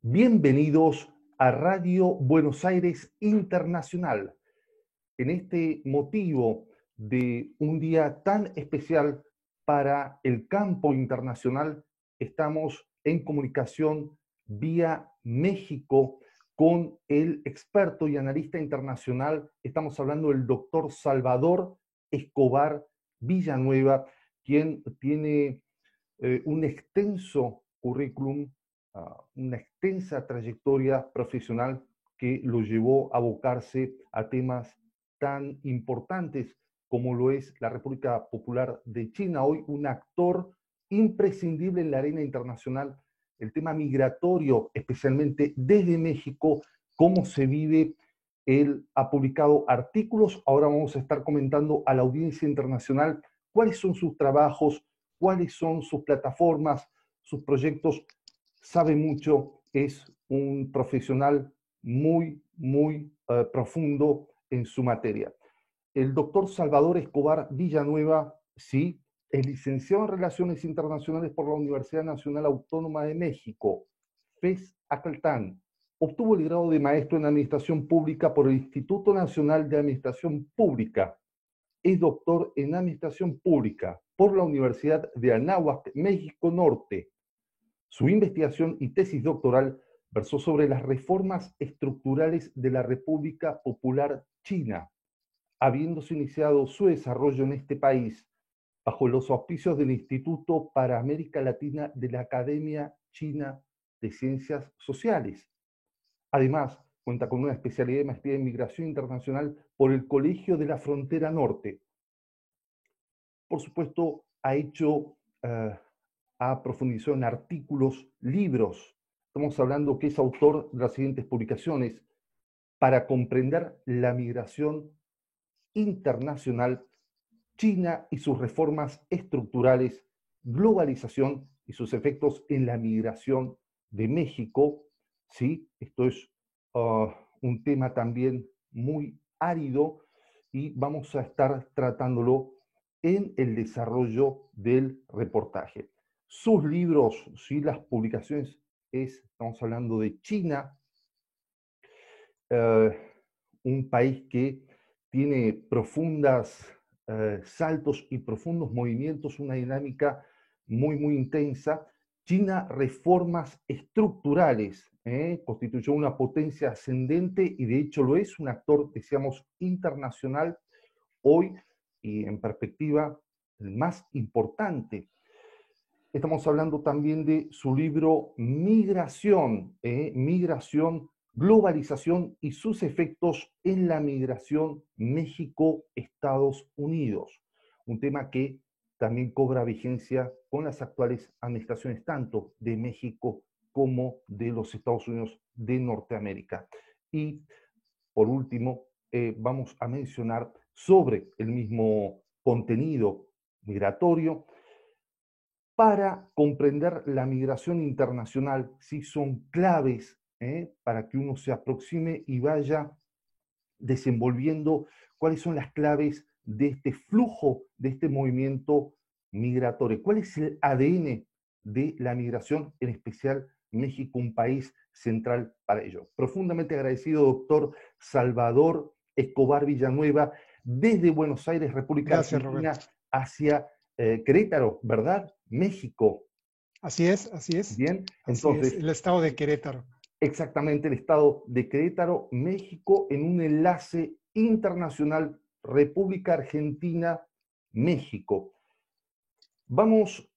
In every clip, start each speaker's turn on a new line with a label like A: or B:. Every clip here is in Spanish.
A: Bienvenidos a Radio Buenos Aires Internacional. En este motivo de un día tan especial para el campo internacional, estamos en comunicación vía México con el experto y analista internacional. Estamos hablando del doctor Salvador Escobar Villanueva, quien tiene un extenso currículum, una extensa trayectoria profesional que lo llevó a abocarse a temas tan importantes como lo es la República Popular de China, hoy un actor imprescindible en la arena internacional, el tema migratorio, especialmente desde México, cómo se vive. Él ha publicado artículos, ahora vamos a estar comentando a la audiencia internacional cuáles son sus trabajos, cuáles son sus plataformas, sus proyectos. Sabe mucho, es un profesional muy profundo en su materia. El doctor Salvador Escobar Villanueva, sí, es licenciado en Relaciones Internacionales por la Universidad Nacional Autónoma de México, FES Acaltán. Obtuvo el grado de maestro en Administración Pública por el Instituto Nacional de Administración Pública. Es doctor en Administración Pública por la Universidad de Anáhuac, México Norte. Su investigación y tesis doctoral versó sobre las reformas estructurales de la República Popular China, habiéndose iniciado su desarrollo en este país bajo los auspicios del Instituto para América Latina de la Academia China de Ciencias Sociales. Además, cuenta con una especialidad de maestría en Migración Internacional por el Colegio de la Frontera Norte. Por supuesto, ha profundizado en artículos, libros. Estamos hablando que es autor de las siguientes publicaciones: Para comprender la migración internacional, China y sus reformas estructurales, globalización y sus efectos en la migración de México. ¿Sí? Esto es un tema también muy árido y vamos a estar tratándolo en el desarrollo del reportaje. Sus libros, ¿sí? Las publicaciones, estamos hablando de China, un país que tiene profundas saltos y profundos movimientos, una dinámica muy intensa. China, reformas estructurales, constituyó una potencia ascendente y de hecho lo es, un actor, decíamos, internacional hoy y en perspectiva el más importante. Estamos hablando también de su libro Migración, Migración, Globalización y sus efectos en la migración México-Estados Unidos. Un tema que también cobra vigencia con las actuales administraciones tanto de México como de los Estados Unidos de Norteamérica. Y por último, vamos a mencionar sobre el mismo contenido migratorio. Para comprender la migración internacional, sí son claves para que uno se aproxime y vaya desenvolviendo cuáles son las claves de este flujo, de este movimiento migratorio. ¿Cuál es el ADN de la migración, en especial México, un país central para ello? Profundamente agradecido, doctor Salvador Escobar Villanueva, desde Buenos Aires, República Argentina, hacia Querétaro, ¿verdad? México.
B: Así es.
A: Bien,
B: así
A: entonces,
B: es, el estado de Querétaro.
A: Exactamente, el estado de Querétaro, México, en un enlace internacional, República Argentina, México. Vamos,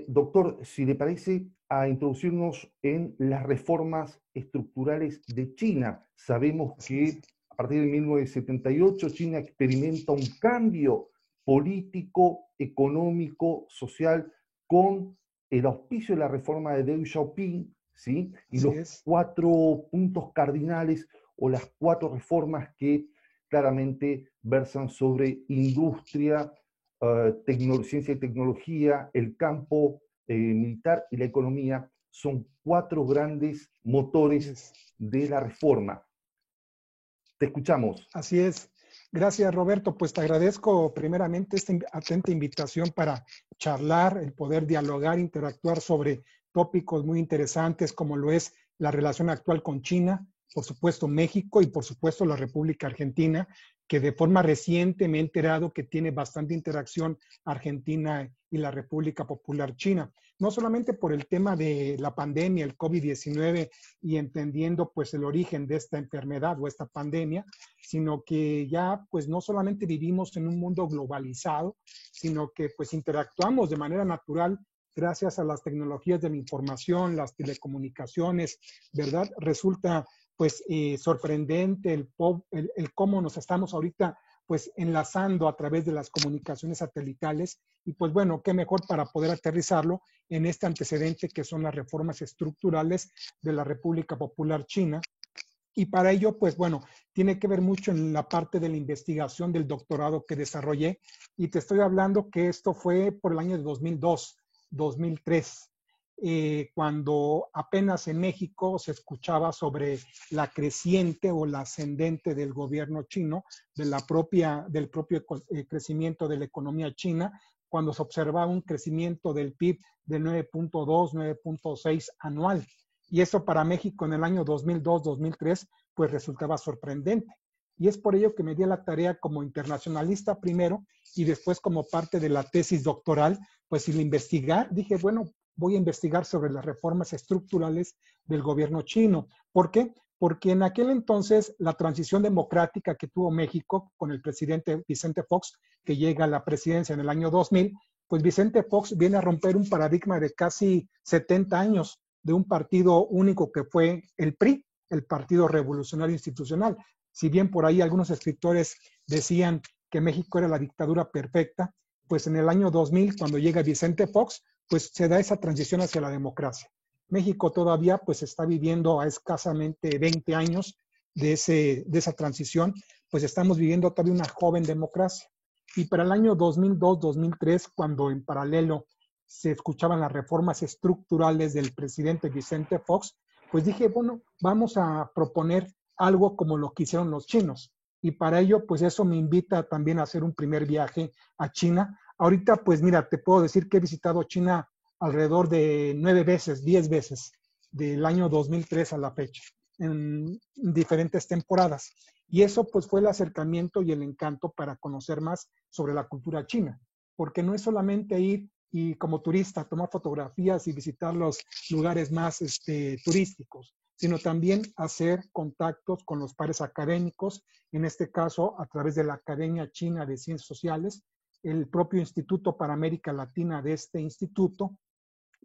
A: doctor, si le parece, a introducirnos en las reformas estructurales de China. Sabemos que a partir de 1978 China experimenta un cambio político, económico, social, con el auspicio de la reforma de Deng Xiaoping, ¿sí? Y los 4 puntos cardinales o las 4 reformas que claramente versan sobre industria, ciencia y tecnología, el campo militar y la economía, son 4 grandes motores de la reforma. Te escuchamos.
B: Así es. Gracias, Roberto. Pues te agradezco primeramente esta atenta invitación para charlar, el poder dialogar, interactuar sobre tópicos muy interesantes como lo es la relación actual con China, por supuesto México y por supuesto la República Argentina, que de forma reciente me he enterado que tiene bastante interacción Argentina y la República Popular China. No solamente por el tema de la pandemia, el COVID-19 y entendiendo pues el origen de esta enfermedad o esta pandemia, sino que ya pues no solamente vivimos en un mundo globalizado, sino que pues interactuamos de manera natural gracias a las tecnologías de la información, las telecomunicaciones, ¿verdad? Resulta pues sorprendente el cómo nos estamos ahorita pues enlazando a través de las comunicaciones satelitales y pues bueno, qué mejor para poder aterrizarlo en este antecedente que son las reformas estructurales de la República Popular China. Y para ello, pues bueno, tiene que ver mucho en la parte de la investigación del doctorado que desarrollé. Y te estoy hablando que esto fue por el año de 2002, 2003, cuando apenas en México se escuchaba sobre la creciente o la ascendente del gobierno chino, del propio crecimiento de la economía china, cuando se observaba un crecimiento del PIB de 9.2, 9.6 anual. Y eso para México en el año 2002-2003, pues resultaba sorprendente. Y es por ello que me di a la tarea como internacionalista primero y después como parte de la tesis doctoral, pues sin investigar, dije, bueno, voy a investigar sobre las reformas estructurales del gobierno chino. ¿Por qué? Porque en aquel entonces la transición democrática que tuvo México con el presidente Vicente Fox, que llega a la presidencia en el año 2000, pues Vicente Fox viene a romper un paradigma de casi 70 años de un partido único que fue el PRI, el Partido Revolucionario Institucional. Si bien por ahí algunos escritores decían que México era la dictadura perfecta, pues en el año 2000, cuando llega Vicente Fox, pues se da esa transición hacia la democracia. México todavía pues está viviendo a escasamente 20 años de esa transición, pues estamos viviendo todavía una joven democracia. Y para el año 2002-2003, cuando en paralelo se escuchaban las reformas estructurales del presidente Vicente Fox, pues dije, bueno, vamos a proponer algo como lo que hicieron los chinos. Y para ello, pues eso me invita también a hacer un primer viaje a China. Ahorita, pues mira, te puedo decir que he visitado China alrededor de 9 veces, 10 veces, del año 2003 a la fecha, en diferentes temporadas. Y eso pues fue el acercamiento y el encanto para conocer más sobre la cultura china, porque no es solamente ir y como turista tomar fotografías y visitar los lugares más turísticos, sino también hacer contactos con los pares académicos, en este caso a través de la Academia China de Ciencias Sociales, el propio Instituto para América Latina de este instituto,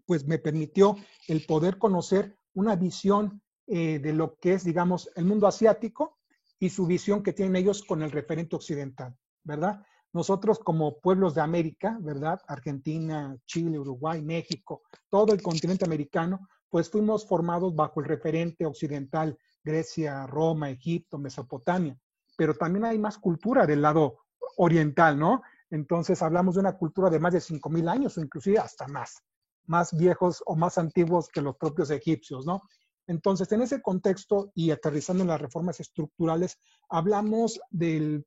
B: pues me permitió el poder conocer una visión de lo que es, digamos, el mundo asiático y su visión que tienen ellos con el referente occidental, ¿verdad? Nosotros como pueblos de América, ¿verdad? Argentina, Chile, Uruguay, México, todo el continente americano, pues fuimos formados bajo el referente occidental, Grecia, Roma, Egipto, Mesopotamia, pero también hay más cultura del lado oriental, ¿no? Entonces hablamos de una cultura de más de 5,000 años o inclusive hasta más viejos o más antiguos que los propios egipcios, ¿no? Entonces, en ese contexto y aterrizando en las reformas estructurales, hablamos del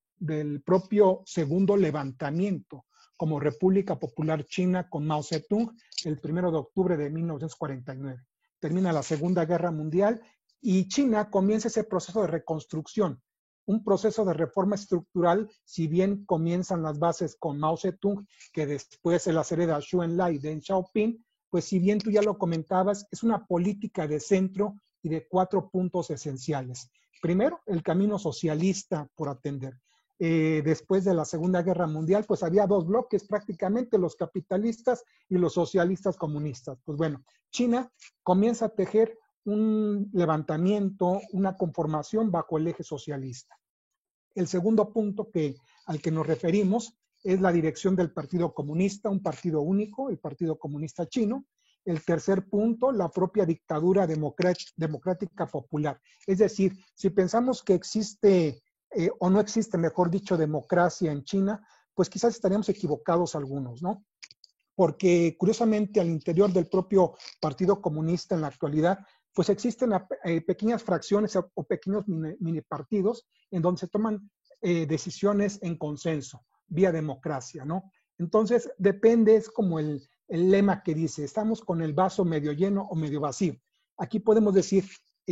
B: propio segundo levantamiento como República Popular China con Mao Zedong el 1 de octubre de 1949. Termina la Segunda Guerra Mundial y China comienza ese proceso de reconstrucción, un proceso de reforma estructural, si bien comienzan las bases con Mao Zedong, que después se las hereda Xu Enlai y Deng Xiaoping, pues si bien tú ya lo comentabas, es una política de centro y de 4 puntos esenciales. Primero, el camino socialista por atender. Después de la Segunda Guerra Mundial, pues había 2 bloques prácticamente, los capitalistas y los socialistas comunistas. Pues bueno, China comienza a tejer un levantamiento, una conformación bajo el eje socialista. El segundo punto al que nos referimos es la dirección del Partido Comunista, un partido único, el Partido Comunista Chino. El tercer punto, la propia dictadura democrática popular. Es decir, si pensamos que existe, o no existe, mejor dicho, democracia en China, pues quizás estaríamos equivocados algunos, ¿no? Porque curiosamente al interior del propio Partido Comunista en la actualidad, pues existen pequeñas fracciones o pequeños mini partidos en donde se toman decisiones en consenso, vía democracia, ¿no? Entonces, depende, es como el lema que dice, estamos con el vaso medio lleno o medio vacío. Aquí podemos decir,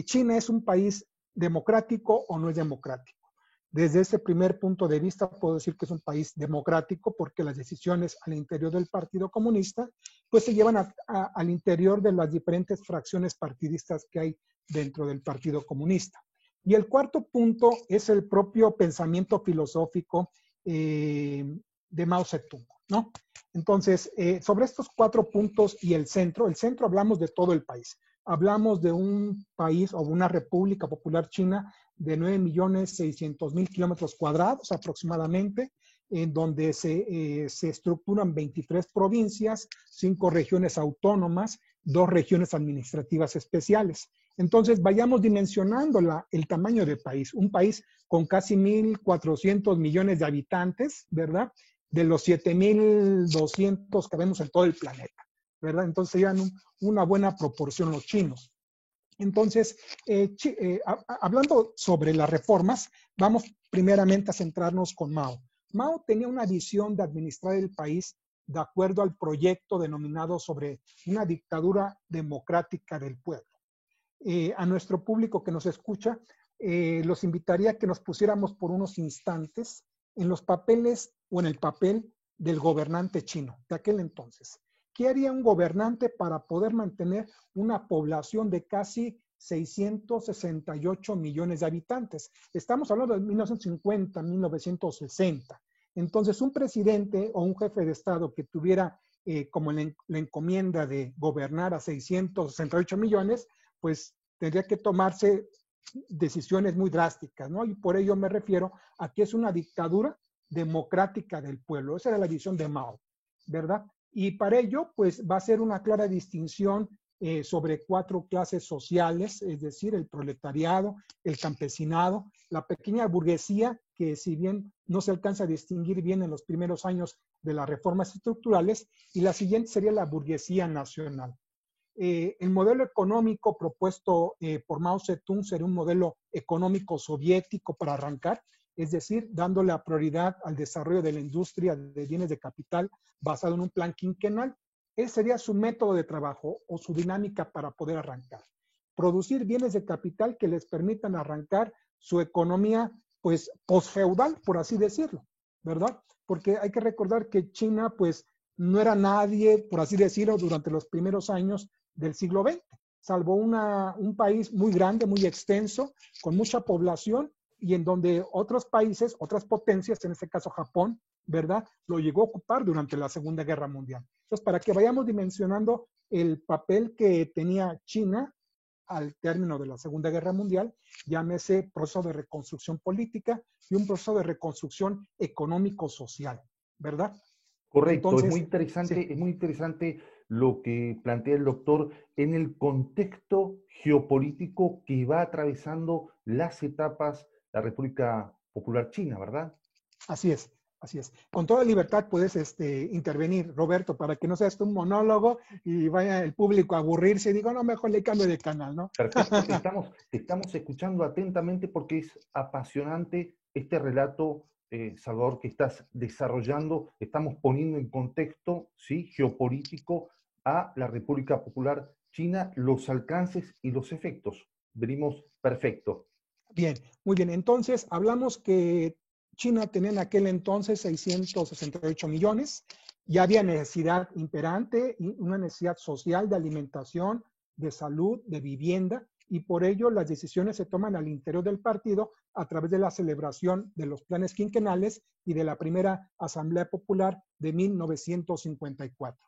B: ¿China es un país democrático o no es democrático? Desde ese primer punto de vista puedo decir que es un país democrático porque las decisiones al interior del Partido Comunista pues se llevan al interior de las diferentes fracciones partidistas que hay dentro del Partido Comunista. Y el cuarto punto es el propio pensamiento filosófico de Mao Zedong, ¿no? Entonces, sobre estos 4 puntos y el centro hablamos de todo el país. Hablamos de un país o una república popular china de 9.600.000 kilómetros cuadrados aproximadamente, en donde se estructuran 23 provincias, 5 regiones autónomas, 2 regiones administrativas especiales. Entonces, vayamos dimensionando el tamaño del país. Un país con casi 1.400 millones de habitantes, ¿verdad? De los 7.200 que vemos en todo el planeta, ¿verdad? Entonces, llevan una buena proporción los chinos. Entonces, hablando sobre las reformas, vamos primeramente a centrarnos con Mao. Mao tenía una visión de administrar el país de acuerdo al proyecto denominado sobre una dictadura democrática del pueblo. A nuestro público que nos escucha, los invitaría a que nos pusiéramos por unos instantes en los papeles o en el papel del gobernante chino de aquel entonces. ¿Qué haría un gobernante para poder mantener una población de casi 668 millones de habitantes? Estamos hablando de 1950, 1960. Entonces, un presidente o un jefe de Estado que tuviera como la encomienda de gobernar a 668 millones, pues tendría que tomarse decisiones muy drásticas, ¿no? Y por ello me refiero a que es una dictadura democrática del pueblo. Esa era la visión de Mao, ¿verdad? Y para ello, pues va a ser una clara distinción sobre 4 clases sociales, es decir, el proletariado, el campesinado, la pequeña burguesía, que si bien no se alcanza a distinguir bien en los primeros años de las reformas estructurales, y la siguiente sería la burguesía nacional. El modelo económico propuesto por Mao Zedong sería un modelo económico soviético para arrancar, es decir, dándole la prioridad al desarrollo de la industria de bienes de capital basado en un plan quinquenal. Ese sería su método de trabajo o su dinámica para poder arrancar. Producir bienes de capital que les permitan arrancar su economía, pues, posfeudal, por así decirlo, ¿verdad? Porque hay que recordar que China, pues, no era nadie, por así decirlo, durante los primeros años del siglo XX, salvo un país muy grande, muy extenso, con mucha población, y en donde otros países, otras potencias, en este caso Japón, ¿verdad?, lo llegó a ocupar durante la Segunda Guerra Mundial. Entonces, para que vayamos dimensionando el papel que tenía China al término de la Segunda Guerra Mundial, llámese proceso de reconstrucción política y un proceso de reconstrucción económico-social, ¿verdad?
A: Correcto,
B: Entonces,
A: es muy interesante lo que plantea el doctor en el contexto geopolítico que va atravesando las etapas la República Popular China, ¿verdad?
B: así es, así es. Con toda libertad puedes intervenir, Roberto, para que no sea esto un monólogo y vaya el público a aburrirse y diga, no, mejor le cambio de canal, ¿no?
A: Perfecto, te estamos escuchando atentamente porque es apasionante este relato, Salvador, que estás desarrollando. Estamos poniendo en contexto, ¿sí?, geopolítico a la República Popular China, los alcances y los efectos. Venimos perfecto.
B: Bien, muy bien. Entonces, hablamos que China tenía en aquel entonces 668 millones. Ya había necesidad imperante, una necesidad social de alimentación, de salud, de vivienda, y por ello las decisiones se toman al interior del partido a través de la celebración de los planes quinquenales y de la primera Asamblea Popular de 1954.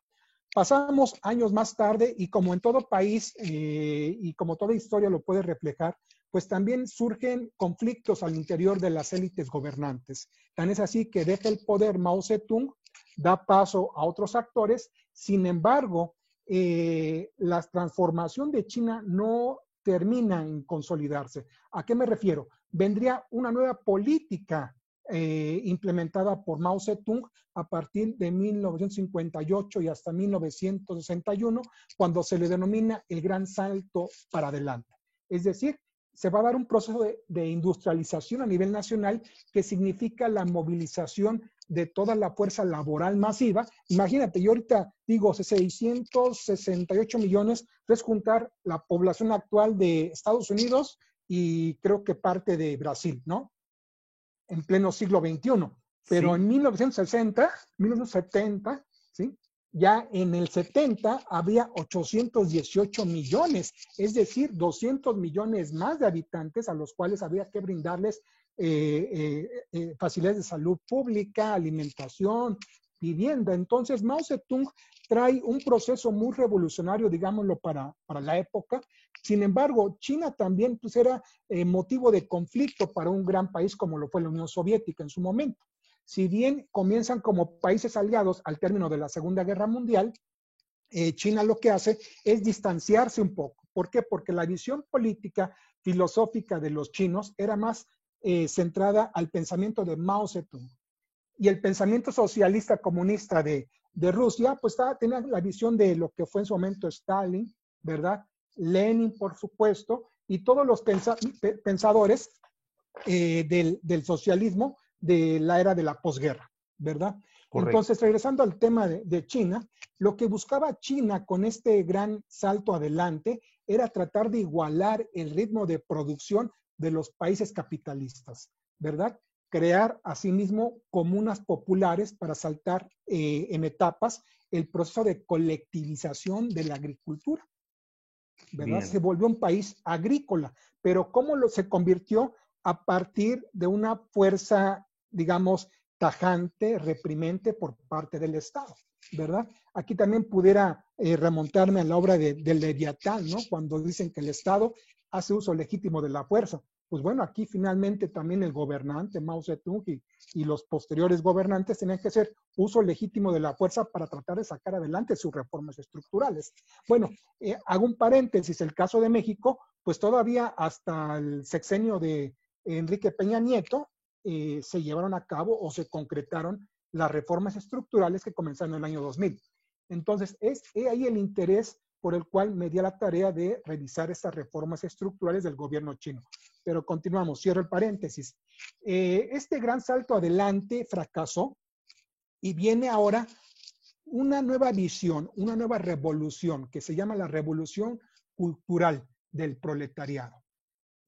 B: Pasamos años más tarde y como en todo país y como toda historia lo puede reflejar, pues también surgen conflictos al interior de las élites gobernantes. Tan es así que deja el poder Mao Zedong, da paso a otros actores. Sin embargo, la transformación de China no termina en consolidarse. ¿A qué me refiero? Vendría una nueva política implementada por Mao Zedong a partir de 1958 y hasta 1961, cuando se le denomina el gran salto para adelante. Es decir, se va a dar un proceso de industrialización a nivel nacional que significa la movilización de toda la fuerza laboral masiva. Imagínate, yo ahorita digo 668 millones, es juntar la población actual de Estados Unidos y creo que parte de Brasil, ¿no? En pleno siglo XXI. Pero
A: Sí,
B: en 1960, 1970, ¿sí? Ya en el 70 había 818 millones, es decir, 200 millones más de habitantes a los cuales había que brindarles facilidades de salud pública, alimentación, vivienda. Entonces, Mao Zedong trae un proceso muy revolucionario, digámoslo, para la época. Sin embargo, China también pues, era motivo de conflicto para un gran país como lo fue la Unión Soviética en su momento. Si bien comienzan como países aliados al término de la Segunda Guerra Mundial, China lo que hace es distanciarse un poco. ¿Por qué? Porque la visión política, filosófica de los chinos era más centrada al pensamiento de Mao Zedong. Y el pensamiento socialista comunista de Rusia, pues tenía la visión de lo que fue en su momento Stalin, ¿verdad? Lenin, por supuesto, y todos los pensadores del socialismo de la era de la posguerra, ¿verdad?
A: correcto.
B: Entonces, regresando al tema de China, lo que buscaba China con este gran salto adelante era tratar de igualar el ritmo de producción de los países capitalistas, ¿verdad? Crear asimismo comunas populares para saltar en etapas el proceso de colectivización de la agricultura, ¿verdad? Se
A: Bien,
B: volvió un país agrícola, pero ¿cómo se convirtió? A partir de una fuerza, digamos, tajante, reprimente por parte del Estado, ¿verdad? Aquí también pudiera remontarme a la obra del Leviatán, ¿no? Cuando dicen que el Estado hace uso legítimo de la fuerza. Pues bueno, aquí finalmente también el gobernante Mao Zedong y los posteriores gobernantes tenían que hacer uso legítimo de la fuerza para tratar de sacar adelante sus reformas estructurales. Bueno, hago un paréntesis, el caso de México, pues todavía hasta el sexenio de Enrique Peña Nieto se llevaron a cabo o se concretaron las reformas estructurales que comenzaron en el año 2000. Entonces, es ahí el interés por el cual me di a la tarea de revisar estas reformas estructurales del gobierno chino. Pero continuamos, cierro el paréntesis. Este gran salto adelante fracasó y viene ahora una nueva visión, una nueva revolución que se llama la revolución cultural del proletariado.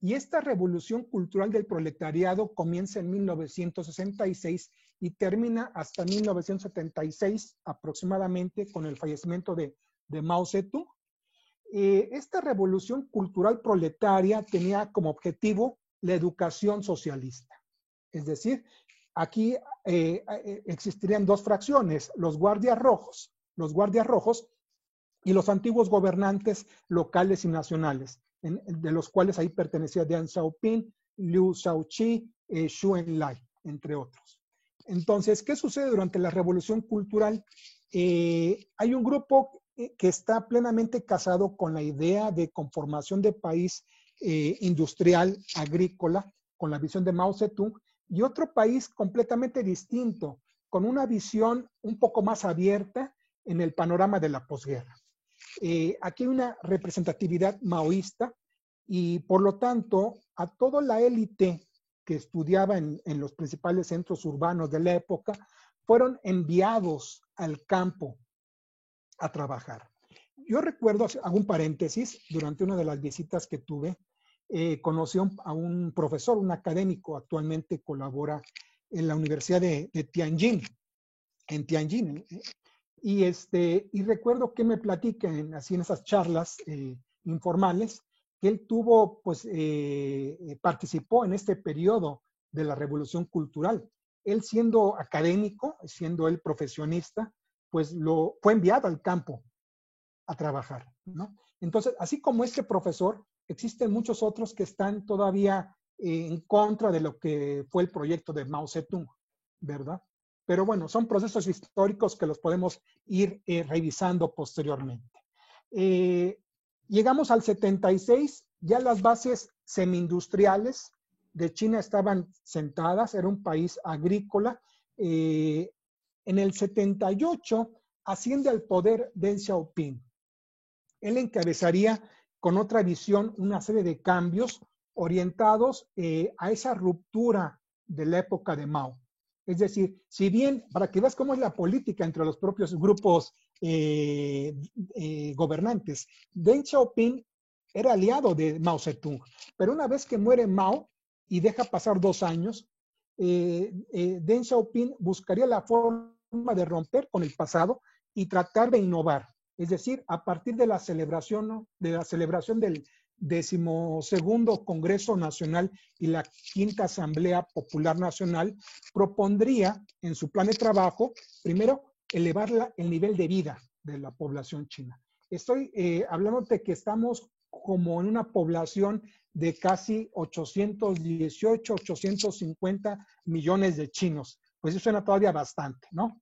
B: Y esta revolución cultural del proletariado comienza en 1966 y termina hasta 1976 aproximadamente con el fallecimiento de Mao Zedong. Esta revolución cultural proletaria tenía como objetivo la educación socialista. Es decir, aquí existirían dos fracciones, los guardias rojos y los antiguos gobernantes locales y nacionales, de los cuales ahí pertenecía Deng Xiaoping, Liu Shaoqi, Xu Enlai, entre otros. Entonces, ¿qué sucede durante la Revolución Cultural? Hay un grupo que está plenamente casado con la idea de conformación de país industrial, agrícola, con la visión de Mao Zedong, y otro país completamente distinto, con una visión un poco más abierta en el panorama de la posguerra. Aquí hay una representatividad maoísta y por lo tanto a toda la élite que estudiaba en los principales centros urbanos de la época fueron enviados al campo a trabajar. Yo recuerdo, hago un paréntesis, durante una de las visitas que tuve, conocí a un profesor, un académico, actualmente colabora en la Universidad de Tianjin, en Tianjin. Y recuerdo que me platican así en esas charlas informales que él tuvo, pues, participó en este periodo de la Revolución Cultural. Él siendo académico, siendo él profesionista, pues fue enviado al campo a trabajar, ¿no? Entonces, así como este profesor, existen muchos otros que están todavía en contra de lo que fue el proyecto de Mao Zedong, ¿verdad? Pero bueno, son procesos históricos que los podemos ir revisando posteriormente. Llegamos al 76, ya las bases semi-industriales de China estaban sentadas, era un país agrícola. En el 78 asciende al poder Deng Xiaoping. Él encabezaría con otra visión una serie de cambios, orientados a esa ruptura de la época de Mao. Es decir, si bien, para que veas cómo es la política entre los propios grupos gobernantes, Deng Xiaoping era aliado de Mao Zedong, pero una vez que muere Mao y deja pasar 2 años, Deng Xiaoping buscaría la forma de romper con el pasado y tratar de innovar. Es decir, a partir de la celebración del 12º Congreso Nacional y la 5ª Asamblea Popular Nacional, propondría en su plan de trabajo, primero, elevar el nivel de vida de la población china. Estoy hablando de que estamos como en una población de casi 818, 850 millones de chinos. Pues eso suena todavía bastante, ¿no?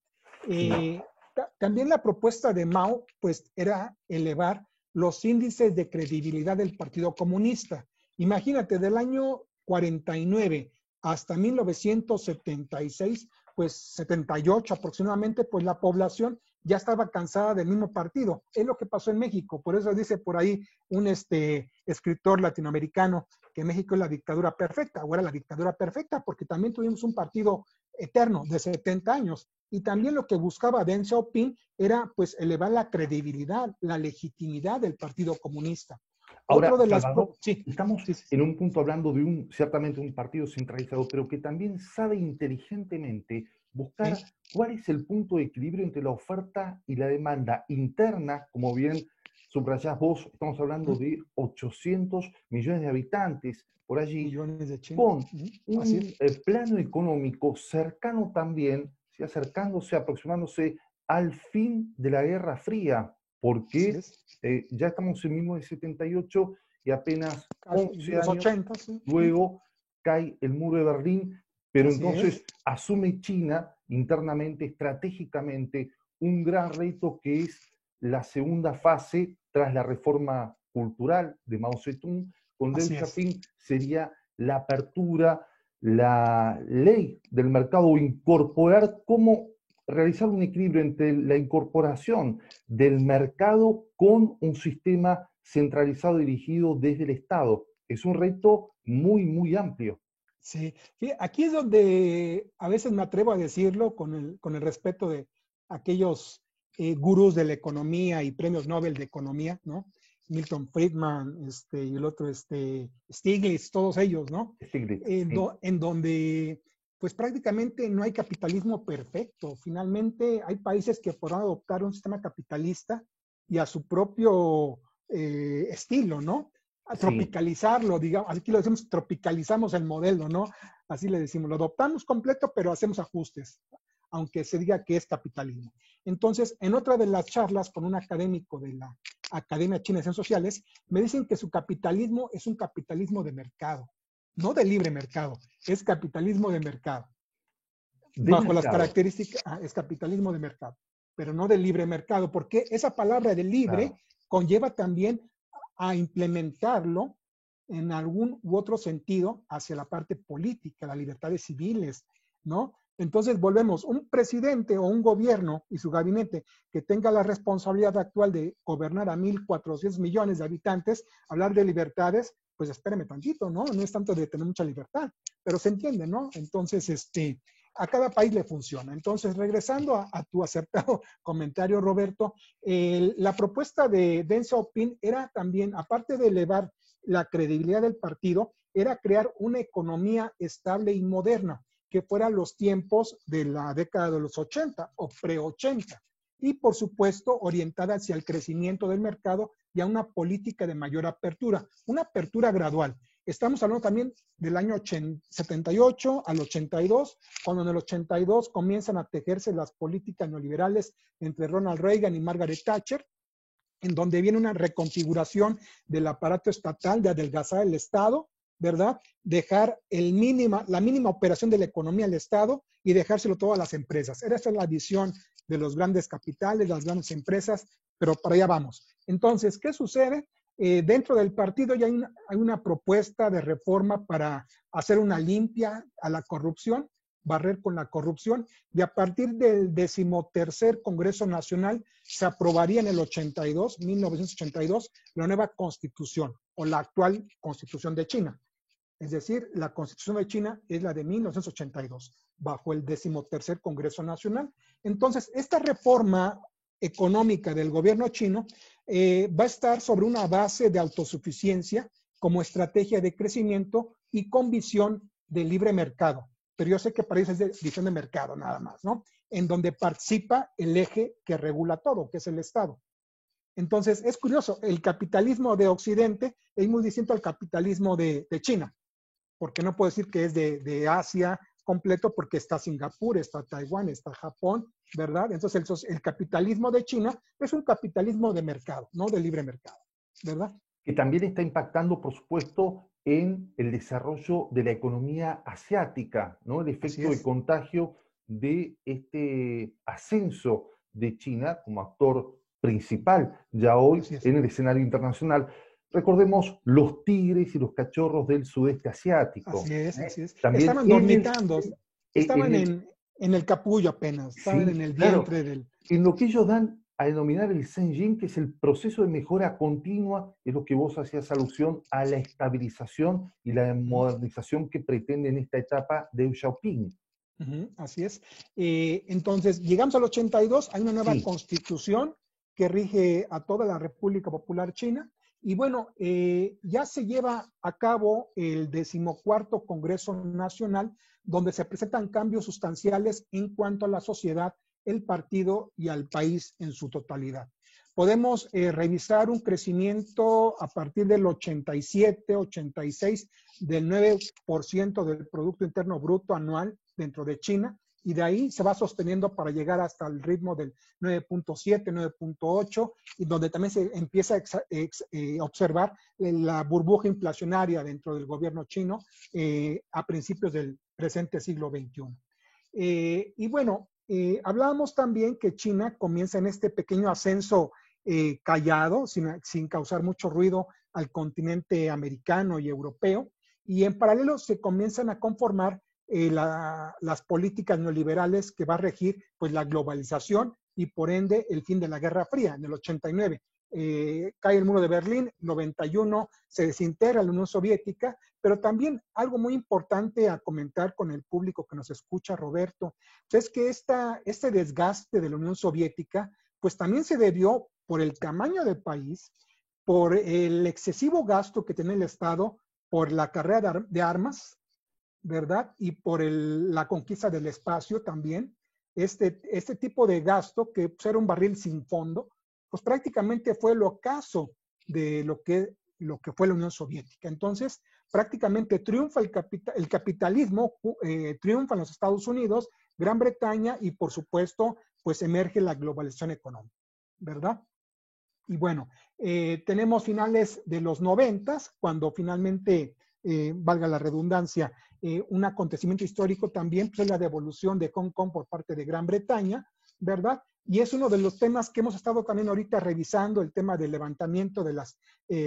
B: También la propuesta de Mao, pues, era elevar los índices de credibilidad del Partido Comunista. Imagínate, del año 49 hasta 1976, pues 78 aproximadamente, pues la población ya estaba cansada del mismo partido. Es lo que pasó en México. Por eso dice por ahí un escritor latinoamericano que México es la dictadura perfecta, o era la dictadura perfecta, porque también tuvimos un partido eterno de 70 años. Y también lo que buscaba Deng Xiaoping era pues elevar la credibilidad, la legitimidad del Partido Comunista.
A: Ahora,
B: Otro de
A: Salvador,
B: sí,
A: estamos
B: sí, sí.
A: en un punto hablando de ciertamente un partido centralizado, pero que también sabe inteligentemente buscar cuál es el punto de equilibrio entre la oferta y la demanda interna, como bien subrayás vos, estamos hablando de 800 millones de habitantes por allí,
B: millones de chinos.
A: con un plano económico cercano también, ¿sí? Acercándose, aproximándose al fin de la Guerra Fría, porque ya estamos en 1978 y apenas 11
B: los
A: años
B: 80, sí.
A: luego cae el muro de Berlín, pero entonces asume China internamente, estratégicamente, un gran reto que es la segunda fase tras la reforma cultural de Mao Zedong. Con Deng Xiaoping sería la apertura, la ley del mercado, incorporar cómo realizar un equilibrio entre la incorporación del mercado con un sistema centralizado dirigido desde el Estado. Es un reto muy, muy amplio.
B: Sí, aquí es donde a veces me atrevo a decirlo con el respeto de aquellos gurús de la economía y premios Nobel de economía, ¿no? Milton Friedman, y el otro, Stiglitz, todos ellos, ¿no?
A: Stiglitz,
B: en donde, pues prácticamente no hay capitalismo perfecto. Finalmente, hay países que podrán adoptar un sistema capitalista y a su propio estilo, ¿no? A tropicalizarlo, digamos, aquí lo decimos, tropicalizamos el modelo, ¿no? Así le decimos, lo adoptamos completo, pero hacemos ajustes, aunque se diga que es capitalismo. Entonces, en otra de las charlas con un académico de la Academia China de Ciencias Sociales, me dicen que su capitalismo es un capitalismo de mercado, no de libre mercado, es capitalismo de mercado. Bajo las características, es capitalismo de mercado, pero no de libre mercado, porque esa palabra de libre conlleva también a implementarlo en algún u otro sentido hacia la parte política, las libertades civiles, ¿no? Entonces volvemos, un presidente o un gobierno y su gabinete que tenga la responsabilidad actual de gobernar a 1.400 millones de habitantes, hablar de libertades, pues espéreme tantito, ¿no? No es tanto de tener mucha libertad, pero se entiende, ¿no? Entonces, a cada país le funciona. Entonces, regresando a tu acertado comentario, Roberto, la propuesta de Deng Xiaoping era también, aparte de elevar la credibilidad del partido, era crear una economía estable y moderna, que fueran los tiempos de la década de los 80 o pre-80, y por supuesto orientada hacia el crecimiento del mercado y a una política de mayor apertura, una apertura gradual. Estamos hablando también del año 78 al 82, cuando en el 82 comienzan a tejerse las políticas neoliberales entre Ronald Reagan y Margaret Thatcher, en donde viene una reconfiguración del aparato estatal, de adelgazar el Estado, ¿verdad? Dejar la mínima operación de la economía al Estado y dejárselo todo a las empresas. Esa es la visión de los grandes capitales, las grandes empresas, pero para allá vamos. Entonces, ¿qué sucede? Dentro del partido ya hay una propuesta de reforma para hacer una limpia a la corrupción, barrer con la corrupción, y a partir del 13º Congreso Nacional se aprobaría en el 1982, la nueva constitución o la actual constitución de China. Es decir, la Constitución de China es la de 1982, bajo el 13º Congreso Nacional. Entonces, esta reforma económica del gobierno chino va a estar sobre una base de autosuficiencia como estrategia de crecimiento y con visión de libre mercado. Pero yo sé que para eso es de visión de mercado nada más, ¿no? En donde participa el eje que regula todo, que es el Estado. Entonces, es curioso, el capitalismo de Occidente es muy distinto al capitalismo de China, porque no puedo decir que es de Asia completo, porque está Singapur, está Taiwán, está Japón, ¿verdad? Entonces, el capitalismo de China es un capitalismo de mercado, no de libre mercado, ¿verdad?
A: Que también está impactando, por supuesto, en el desarrollo de la economía asiática, ¿no? El
B: Así
A: efecto de
B: es.
A: contagio de este ascenso de China como actor principal ya hoy
B: Así es.
A: en el escenario internacional. Recordemos los tigres y los cachorros del sudeste asiático.
B: Así es, así es.
A: También
B: Estaban dormitando, estaban
A: en el,
B: en el capullo apenas, estaban en
A: sí,
B: el
A: claro,
B: vientre del...
A: en lo que ellos dan a denominar el Shenzhen, que es el proceso de mejora continua, es lo que vos hacías alusión a la estabilización y la modernización que pretende en esta etapa Deng Xiaoping.
B: Así es. Entonces, llegamos al 82, hay una nueva
A: Sí,
B: constitución que rige a toda la República Popular China. Y bueno, ya se lleva a cabo el 14º Congreso Nacional, donde se presentan cambios sustanciales en cuanto a la sociedad, el partido y al país en su totalidad. Podemos revisar un crecimiento a partir del 87, 86, del 9% del Producto Interno Bruto anual dentro de China, y de ahí se va sosteniendo para llegar hasta el ritmo del 9.7, 9.8, y donde también se empieza a observar la burbuja inflacionaria dentro del gobierno chino a principios del presente siglo XXI. Y bueno, hablábamos también que China comienza en este pequeño ascenso callado, sin causar mucho ruido al continente americano y europeo, y en paralelo se comienzan a conformar las políticas neoliberales que va a regir pues, la globalización y por ende el fin de la Guerra Fría en el 89. Cae el muro de Berlín, 91 se desintegra la Unión Soviética, pero también algo muy importante a comentar con el público que nos escucha, Roberto, es que este desgaste de la Unión Soviética pues también se debió por el tamaño del país, por el excesivo gasto que tiene el Estado, por la carrera de armas, ¿verdad? Y por la conquista del espacio también. Este tipo de gasto, que pues, era un barril sin fondo, pues prácticamente fue el ocaso de lo que fue la Unión Soviética. Entonces, prácticamente triunfa el capitalismo, triunfan los Estados Unidos, Gran Bretaña y, por supuesto, pues emerge la globalización económica, ¿verdad? Y bueno, tenemos finales de los 90, cuando finalmente, valga la redundancia, un acontecimiento histórico también, pues es la devolución de Hong Kong por parte de Gran Bretaña, ¿verdad? Y es uno de los temas que hemos estado también ahorita revisando, el tema del levantamiento de las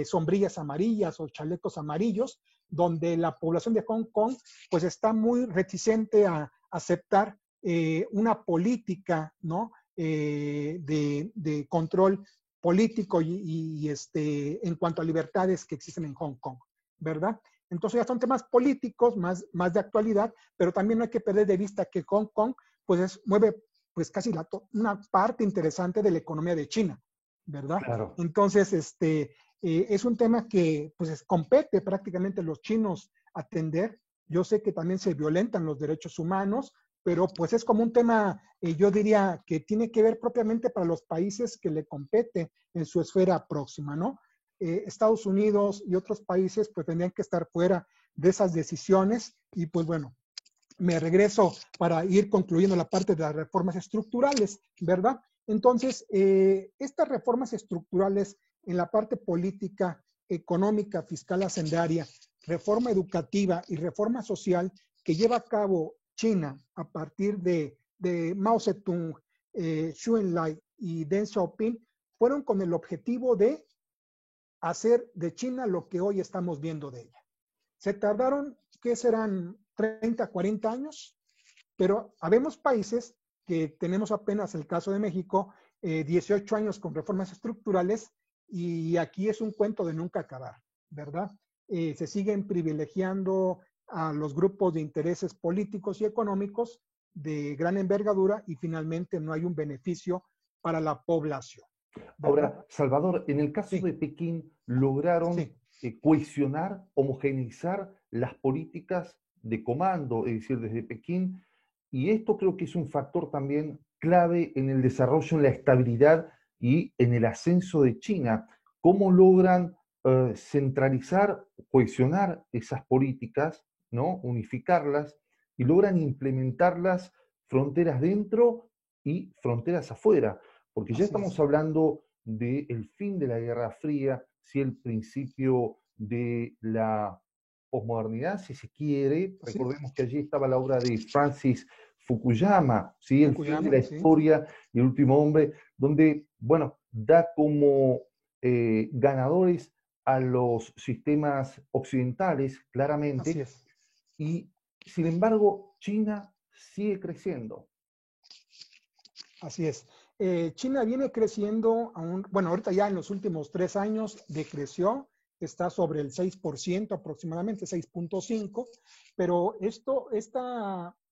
B: sombrillas amarillas o chalecos amarillos, donde la población de Hong Kong pues está muy reticente a aceptar una política, ¿no? De control político en cuanto a libertades que existen en Hong Kong, ¿verdad? Entonces ya son temas políticos, más de actualidad, pero también no hay que perder de vista que Hong Kong pues mueve pues casi una parte interesante de la economía de China, ¿verdad?
A: claro.
B: Entonces, es un tema que pues compete prácticamente a los chinos atender. Yo sé que también se violentan los derechos humanos, pero pues es como un tema, yo diría, que tiene que ver propiamente para los países que le compete en su esfera próxima, ¿no? Estados Unidos y otros países pues tendrían que estar fuera de esas decisiones y pues bueno, me regreso para ir concluyendo la parte de las reformas estructurales, ¿verdad? Entonces, estas reformas estructurales en la parte política, económica, fiscal, hacendaria, reforma educativa y reforma social que lleva a cabo China a partir de Mao Zedong, Xu Enlai y Deng Xiaoping, fueron con el objetivo de hacer de China lo que hoy estamos viendo de ella. Se tardaron, ¿qué serán? 30, 40 años, pero habemos países que tenemos apenas el caso de México, 18 años con reformas estructurales y aquí es un cuento de nunca acabar, ¿verdad? se siguen privilegiando a los grupos de intereses políticos y económicos de gran envergadura y finalmente no hay un beneficio para la población, ¿verdad?
A: Ahora, Salvador, en el caso
B: Sí,
A: de Pekín, lograron
B: sí,
A: cohesionar, homogeneizar las políticas de comando, es decir, desde Pekín, y esto creo que es un factor también clave en el desarrollo, en la estabilidad y en el ascenso de China. ¿Cómo logran centralizar, cohesionar esas políticas, ¿no? Unificarlas y logran implementarlas fronteras dentro y fronteras afuera? Porque ya
B: así
A: estamos
B: es.
A: hablando del fin de la Guerra Fría, si el principio de la posmodernidad, si se quiere.
B: Así es.
A: Recordemos que allí estaba la obra de Francis Fukuyama, ¿sí? El fin de la
B: Fukuyama, sí,
A: historia y el último hombre, donde, bueno, da como ganadores a los sistemas occidentales,
B: así
A: claramente,
B: es.
A: y sin embargo, China sigue creciendo.
B: Así es. China viene creciendo, bueno, ahorita ya en los últimos 3 años decreció, está sobre el 6% aproximadamente, 6.5%, pero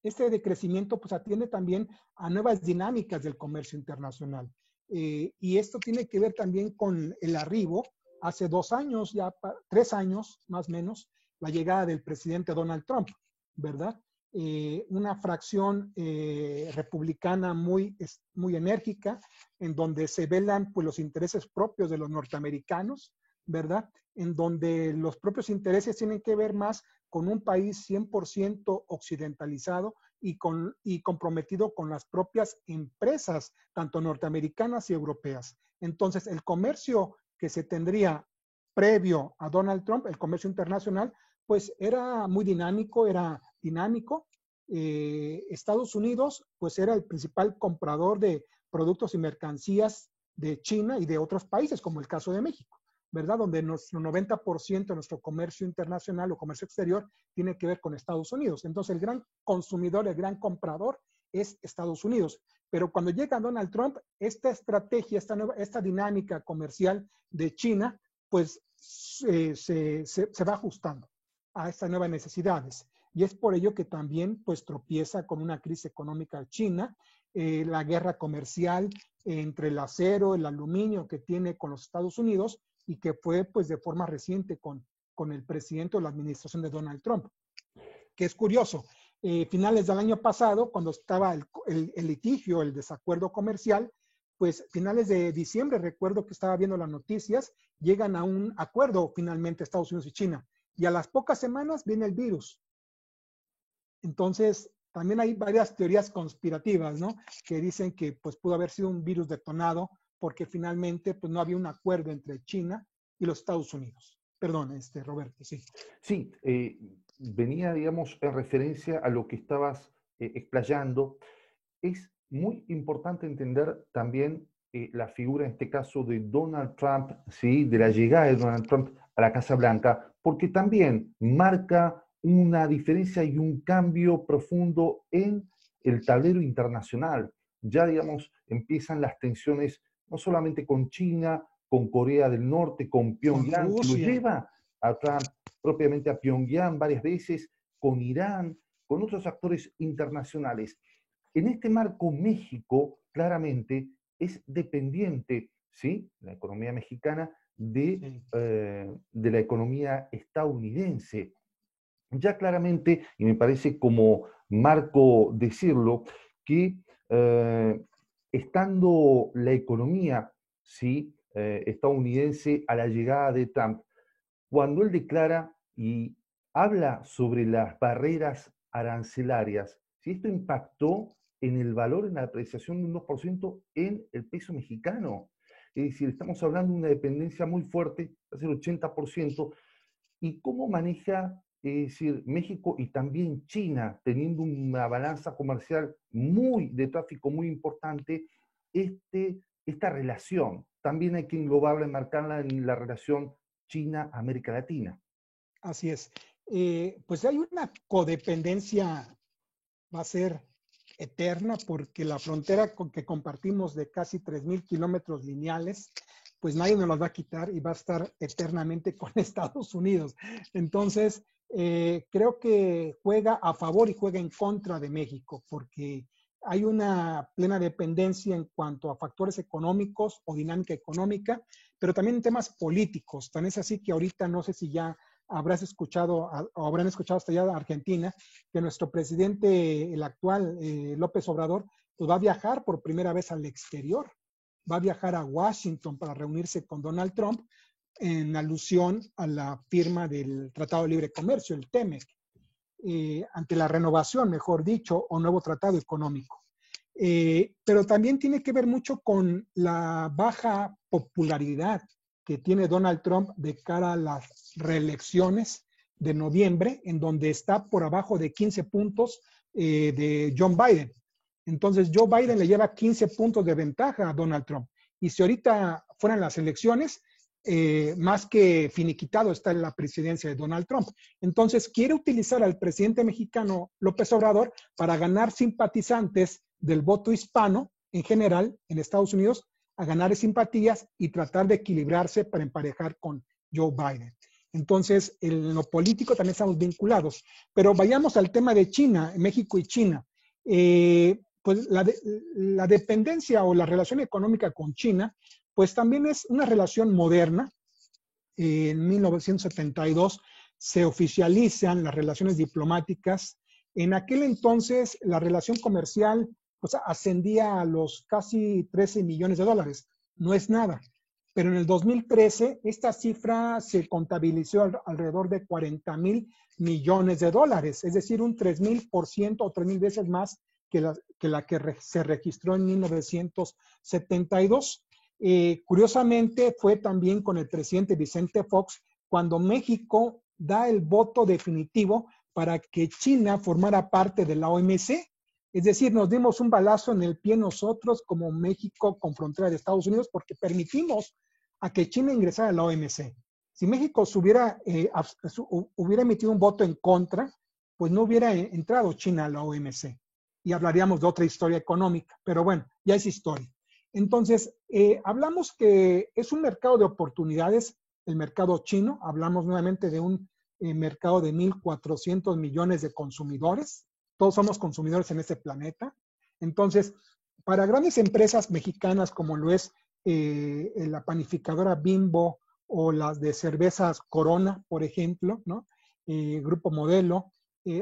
B: este decrecimiento pues atiende también a nuevas dinámicas del comercio internacional. Y esto tiene que ver también con el arribo, hace 2 años, ya 3 años más o menos, la llegada del presidente Donald Trump, ¿verdad? Una fracción republicana muy enérgica, en donde se velan pues, los intereses propios de los norteamericanos, ¿verdad? En donde los propios intereses tienen que ver más con un país 100% occidentalizado y comprometido con las propias empresas, tanto norteamericanas y europeas. Entonces, el comercio que se tendría previo a Donald Trump, el comercio internacional, pues era muy dinámico, era dinámico. Estados Unidos, pues era el principal comprador de productos y mercancías de China y de otros países, como el caso de México, ¿verdad? Donde nuestro 90% de nuestro comercio internacional o comercio exterior tiene que ver con Estados Unidos. Entonces, el gran consumidor, el gran comprador es Estados Unidos. Pero cuando llega Donald Trump, esta estrategia, esta dinámica comercial de China, pues se va ajustando a estas nuevas necesidades. Y es por ello que también pues tropieza con una crisis económica china, la guerra comercial entre el acero, el aluminio que tiene con los Estados Unidos y que fue pues de forma reciente con el presidente o la administración de Donald Trump. Que es curioso, finales del año pasado, cuando estaba el litigio, el desacuerdo comercial, pues finales de diciembre, recuerdo que estaba viendo las noticias, llegan a un acuerdo finalmente Estados Unidos y China. Y a las pocas semanas viene el virus. Entonces, también hay varias teorías conspirativas, ¿no? Que dicen que pues pudo haber sido un virus detonado porque finalmente pues no había un acuerdo entre China y los Estados Unidos. Perdón, Roberto, sí.
A: Sí, venía, digamos, en referencia a lo que estabas explayando. Es muy importante entender también la figura, en este caso, de Donald Trump, ¿sí? De la llegada de Donald Trump a la Casa Blanca, porque también marca una diferencia y un cambio profundo en el tablero internacional. Ya, digamos, empiezan las tensiones no solamente con China, con Corea del Norte, con
B: Con
A: Pyongyang, que lo
B: Rusia,
A: lleva a Trump propiamente a Pyongyang varias veces, con Irán, con otros actores internacionales. En este marco, México claramente es dependiente, ¿sí? La economía mexicana
B: sí,
A: de la economía estadounidense. Ya claramente, y me parece como marco decirlo, que estando la economía, ¿sí? Estadounidense a la llegada de Trump, cuando él declara y habla sobre las barreras arancelarias, si esto impactó en el valor, en la apreciación de un 2% en el peso mexicano. Es decir, estamos hablando de una dependencia muy fuerte, casi el 80%, y cómo maneja, es decir, México y también China, teniendo una balanza comercial muy de tráfico muy importante, esta relación. También hay que englobarla, enmarcarla en la relación China-América Latina.
B: así es. Pues hay una codependencia, va a ser eterna, porque la frontera que compartimos de casi 3.000 kilómetros lineales pues nadie nos las va a quitar y va a estar eternamente con Estados Unidos. Entonces, creo que juega a favor y juega en contra de México, porque hay una plena dependencia en cuanto a factores económicos o dinámica económica, pero también en temas políticos. Tan es así que ahorita no sé si ya habrás escuchado o habrán escuchado hasta allá de Argentina, que nuestro presidente, el actual, López Obrador, pues va a viajar por primera vez al exterior. Va a viajar a Washington para reunirse con Donald Trump en alusión a la firma del Tratado de Libre Comercio, el TEMEC, ante la renovación, mejor dicho, o nuevo tratado económico. Pero también tiene que ver mucho con la baja popularidad que tiene Donald Trump de cara a las reelecciones de noviembre, en donde está por abajo de 15 puntos de John Biden. Entonces, Joe Biden le lleva 15 puntos de ventaja a Donald Trump. Y si ahorita fueran las elecciones, más que finiquitado está en la presidencia de Donald Trump. Entonces, quiere utilizar al presidente mexicano López Obrador para ganar simpatizantes del voto hispano en general en Estados Unidos, a ganar simpatías y tratar de equilibrarse para emparejar con Joe Biden. Entonces, en lo político también estamos vinculados. Pero vayamos al tema de China, México y China. Pues la dependencia o la relación económica con China, pues también es una relación moderna. En 1972 se oficializan las relaciones diplomáticas. En aquel entonces la relación comercial pues, ascendía a los casi 13 millones de dólares. No es nada. Pero en el 2013 esta cifra se contabilizó alrededor de 40 mil millones de dólares, es decir, un 3,000% o 3,000 veces más que la que se registró en 1972. Curiosamente, fue también con el presidente Vicente Fox cuando México da el voto definitivo para que China formara parte de la OMC. Es decir, nos dimos un balazo en el pie nosotros como México con frontera de Estados Unidos porque permitimos a que China ingresara a la OMC. Si México hubiera emitido un voto en contra, pues no hubiera entrado China a la OMC. Y hablaríamos de otra historia económica, pero bueno, ya es historia. Entonces, hablamos que es un mercado de oportunidades, el mercado chino. Hablamos nuevamente de un mercado de 1,400 millones de consumidores. Todos somos consumidores en este planeta. Entonces, para grandes empresas mexicanas como lo es la panificadora Bimbo o las de cervezas Corona, por ejemplo, ¿no? Grupo Modelo,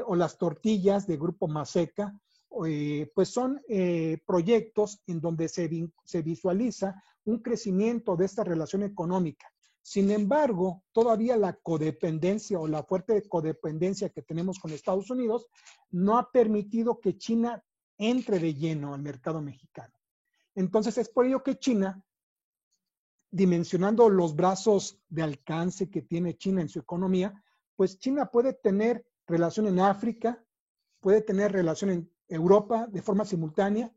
B: o las tortillas de Grupo Maseca, pues son proyectos en donde se visualiza un crecimiento de esta relación económica. Sin embargo, todavía la codependencia o la fuerte codependencia que tenemos con Estados Unidos no ha permitido que China entre de lleno al mercado mexicano. Entonces, es por ello que China, dimensionando los brazos de alcance que tiene China en su economía, pues China puede tener relación en África, puede tener relación en Europa de forma simultánea,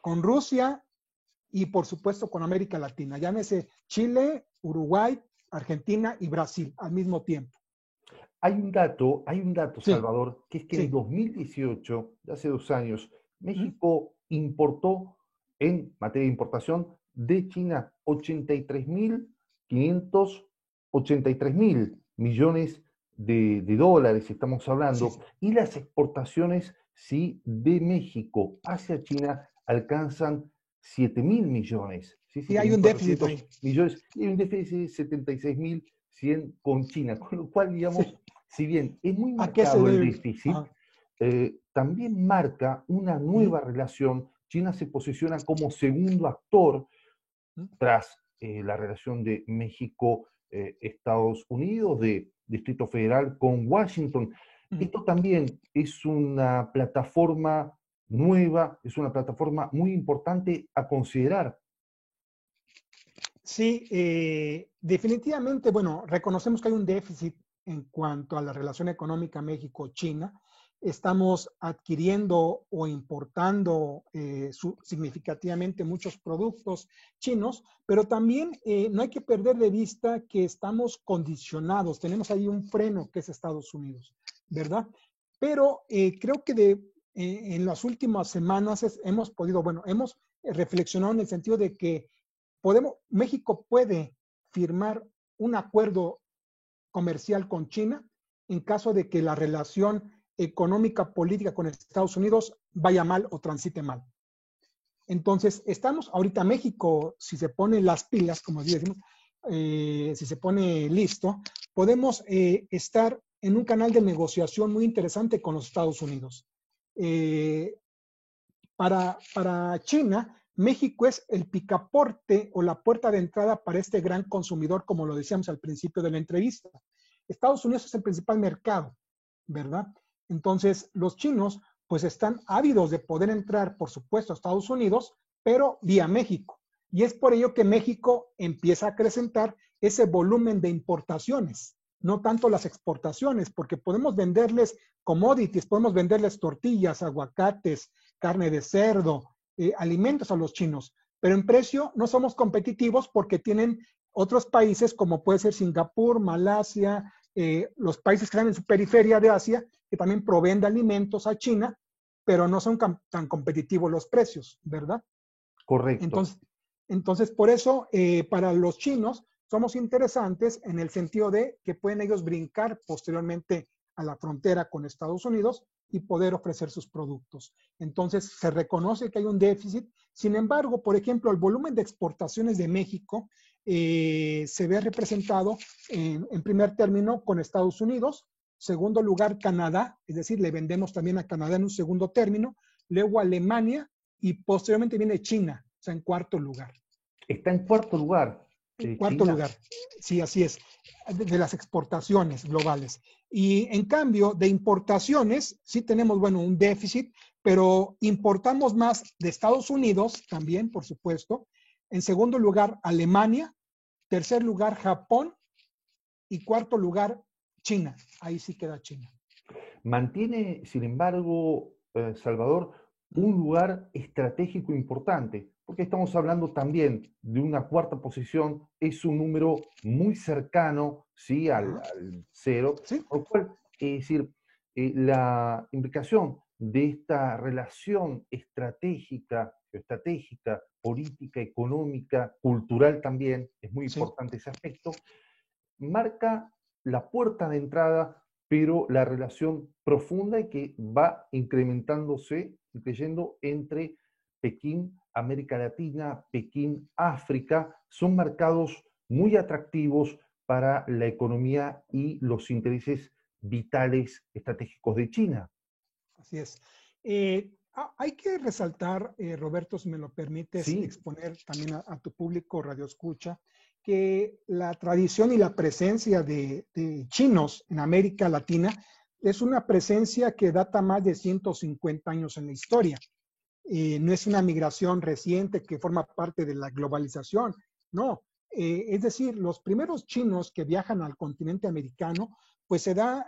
B: con Rusia y por supuesto con América Latina. Llámese Chile, Uruguay, Argentina y Brasil al mismo tiempo.
A: Hay un dato,
B: Sí,
A: Salvador, que es que
B: sí.
A: en 2018, de hace 2 años, México importó en materia de importación de China 83.000 millones de dólares, estamos hablando,
B: Sí.
A: y las exportaciones, sí, de México hacia China alcanzan 7.000 millones, ¿sí?
B: Y hay un déficit ahí.
A: millones, y hay un déficit de 76.100 con China, con lo cual, digamos,
B: Sí.
A: si bien es muy
B: ¿A qué se
A: marcado el
B: debe?
A: déficit, también marca una nueva relación. China se posiciona como segundo actor tras la relación de México-Estados Unidos, de Distrito Federal con Washington. Esto también es una plataforma nueva, es una plataforma muy importante a considerar.
B: Sí, definitivamente, bueno, reconocemos que hay un déficit en cuanto a la relación económica México-China. Estamos adquiriendo o importando significativamente muchos productos chinos, pero también no hay que perder de vista que estamos condicionados. Tenemos ahí un freno que es Estados Unidos, ¿verdad? Pero creo que en las últimas semanas hemos reflexionado en el sentido de que México puede firmar un acuerdo comercial con China en caso de que la relación económica política con Estados Unidos vaya mal o transite mal. Entonces, estamos ahorita México, si se pone las pilas, como decimos, si se pone listo, podemos estar en un canal de negociación muy interesante con los Estados Unidos. Para China, México es el picaporte o la puerta de entrada para este gran consumidor, como lo decíamos al principio de la entrevista. Estados Unidos es el principal mercado, ¿verdad? Entonces, los chinos pues están ávidos de poder entrar, por supuesto, a Estados Unidos, pero vía México. Y es por ello que México empieza a acrecentar ese volumen de importaciones, no tanto las exportaciones, porque podemos venderles commodities, podemos venderles tortillas, aguacates, carne de cerdo, alimentos a los chinos, pero en precio no somos competitivos porque tienen otros países como puede ser Singapur, Malasia, los países que están en su periferia de Asia, que también proveen de alimentos a China, pero no son tan competitivos los precios, ¿verdad?
A: Correcto.
B: Entonces por eso, para los chinos, somos interesantes en el sentido de que pueden ellos brincar posteriormente a la frontera con Estados Unidos y poder ofrecer sus productos. Entonces, se reconoce que hay un déficit. Sin embargo, por ejemplo, el volumen de exportaciones de México se ve representado en primer término con Estados Unidos, segundo lugar Canadá, es decir, le vendemos también a Canadá en un segundo término, luego Alemania y posteriormente viene China, o sea, en cuarto lugar.
A: Está en cuarto lugar.
B: En cuarto
A: China.
B: lugar, sí, así es, de las exportaciones globales. Y en cambio, de importaciones, sí tenemos, bueno, un déficit, pero importamos más de Estados Unidos también, por supuesto. En segundo lugar, Alemania. Tercer lugar, Japón. Y cuarto lugar, China. Ahí sí queda China.
A: Mantiene, sin embargo, Salvador, un lugar estratégico importante, porque estamos hablando también de una cuarta posición, es un número muy cercano, ¿sí?, al cero,
B: ¿Sí?
A: por lo cual, es decir, la implicación de esta relación estratégica, política, económica, cultural también, es muy
B: Sí.
A: importante ese aspecto, marca la puerta de entrada, pero la relación profunda y que va incrementándose, creyendo entre Pekín, América Latina, Pekín, África, son mercados muy atractivos para la economía y los intereses vitales estratégicos de China.
B: Así es. Hay que resaltar, Roberto, si me lo permites,
A: Sí,
B: exponer también a tu público Radio Escucha, que la tradición y la presencia de chinos en América Latina es una presencia que data más de 150 años en la historia. No es una migración reciente que forma parte de la globalización, no. Es decir, los primeros chinos que viajan al continente americano, pues se da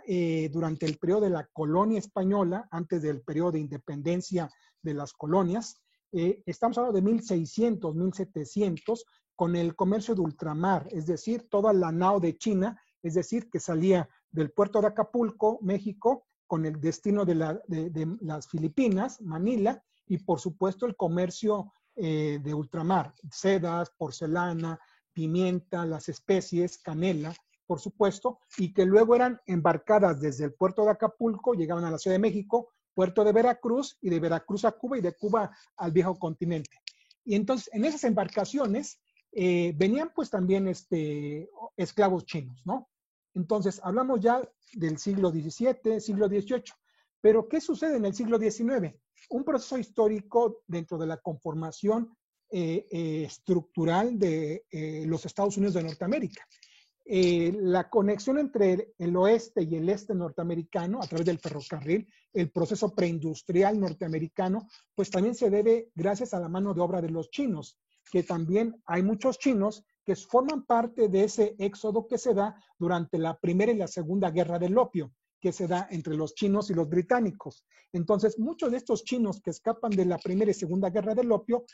B: durante el periodo de la colonia española, antes del periodo de independencia de las colonias. Estamos hablando de 1600, 1700, con el comercio de ultramar, es decir, toda la nao de China, es decir, que salía del puerto de Acapulco, México, con el destino de las Filipinas, Manila, y por supuesto el comercio de ultramar, sedas, porcelana, pimienta, las especies, canela, por supuesto, y que luego eran embarcadas desde el puerto de Acapulco, llegaban a la Ciudad de México, puerto de Veracruz, y de Veracruz a Cuba, y de Cuba al viejo continente. Y entonces, en esas embarcaciones venían pues también esclavos chinos, ¿no? Entonces, hablamos ya del siglo XVII, siglo XVIII. Pero, ¿qué sucede en el siglo XIX? Un proceso histórico dentro de la conformación estructural de los Estados Unidos de Norteamérica. La conexión entre el oeste y el este norteamericano a través del ferrocarril, el proceso preindustrial norteamericano, pues también se debe gracias a la mano de obra de los chinos, que también hay muchos chinos que forman parte de ese éxodo que se da durante la Primera y la Segunda Guerra del Opio, que se da entre los chinos y los británicos. Entonces, muchos de estos chinos que escapan de la Primera y Segunda Guerra del Opio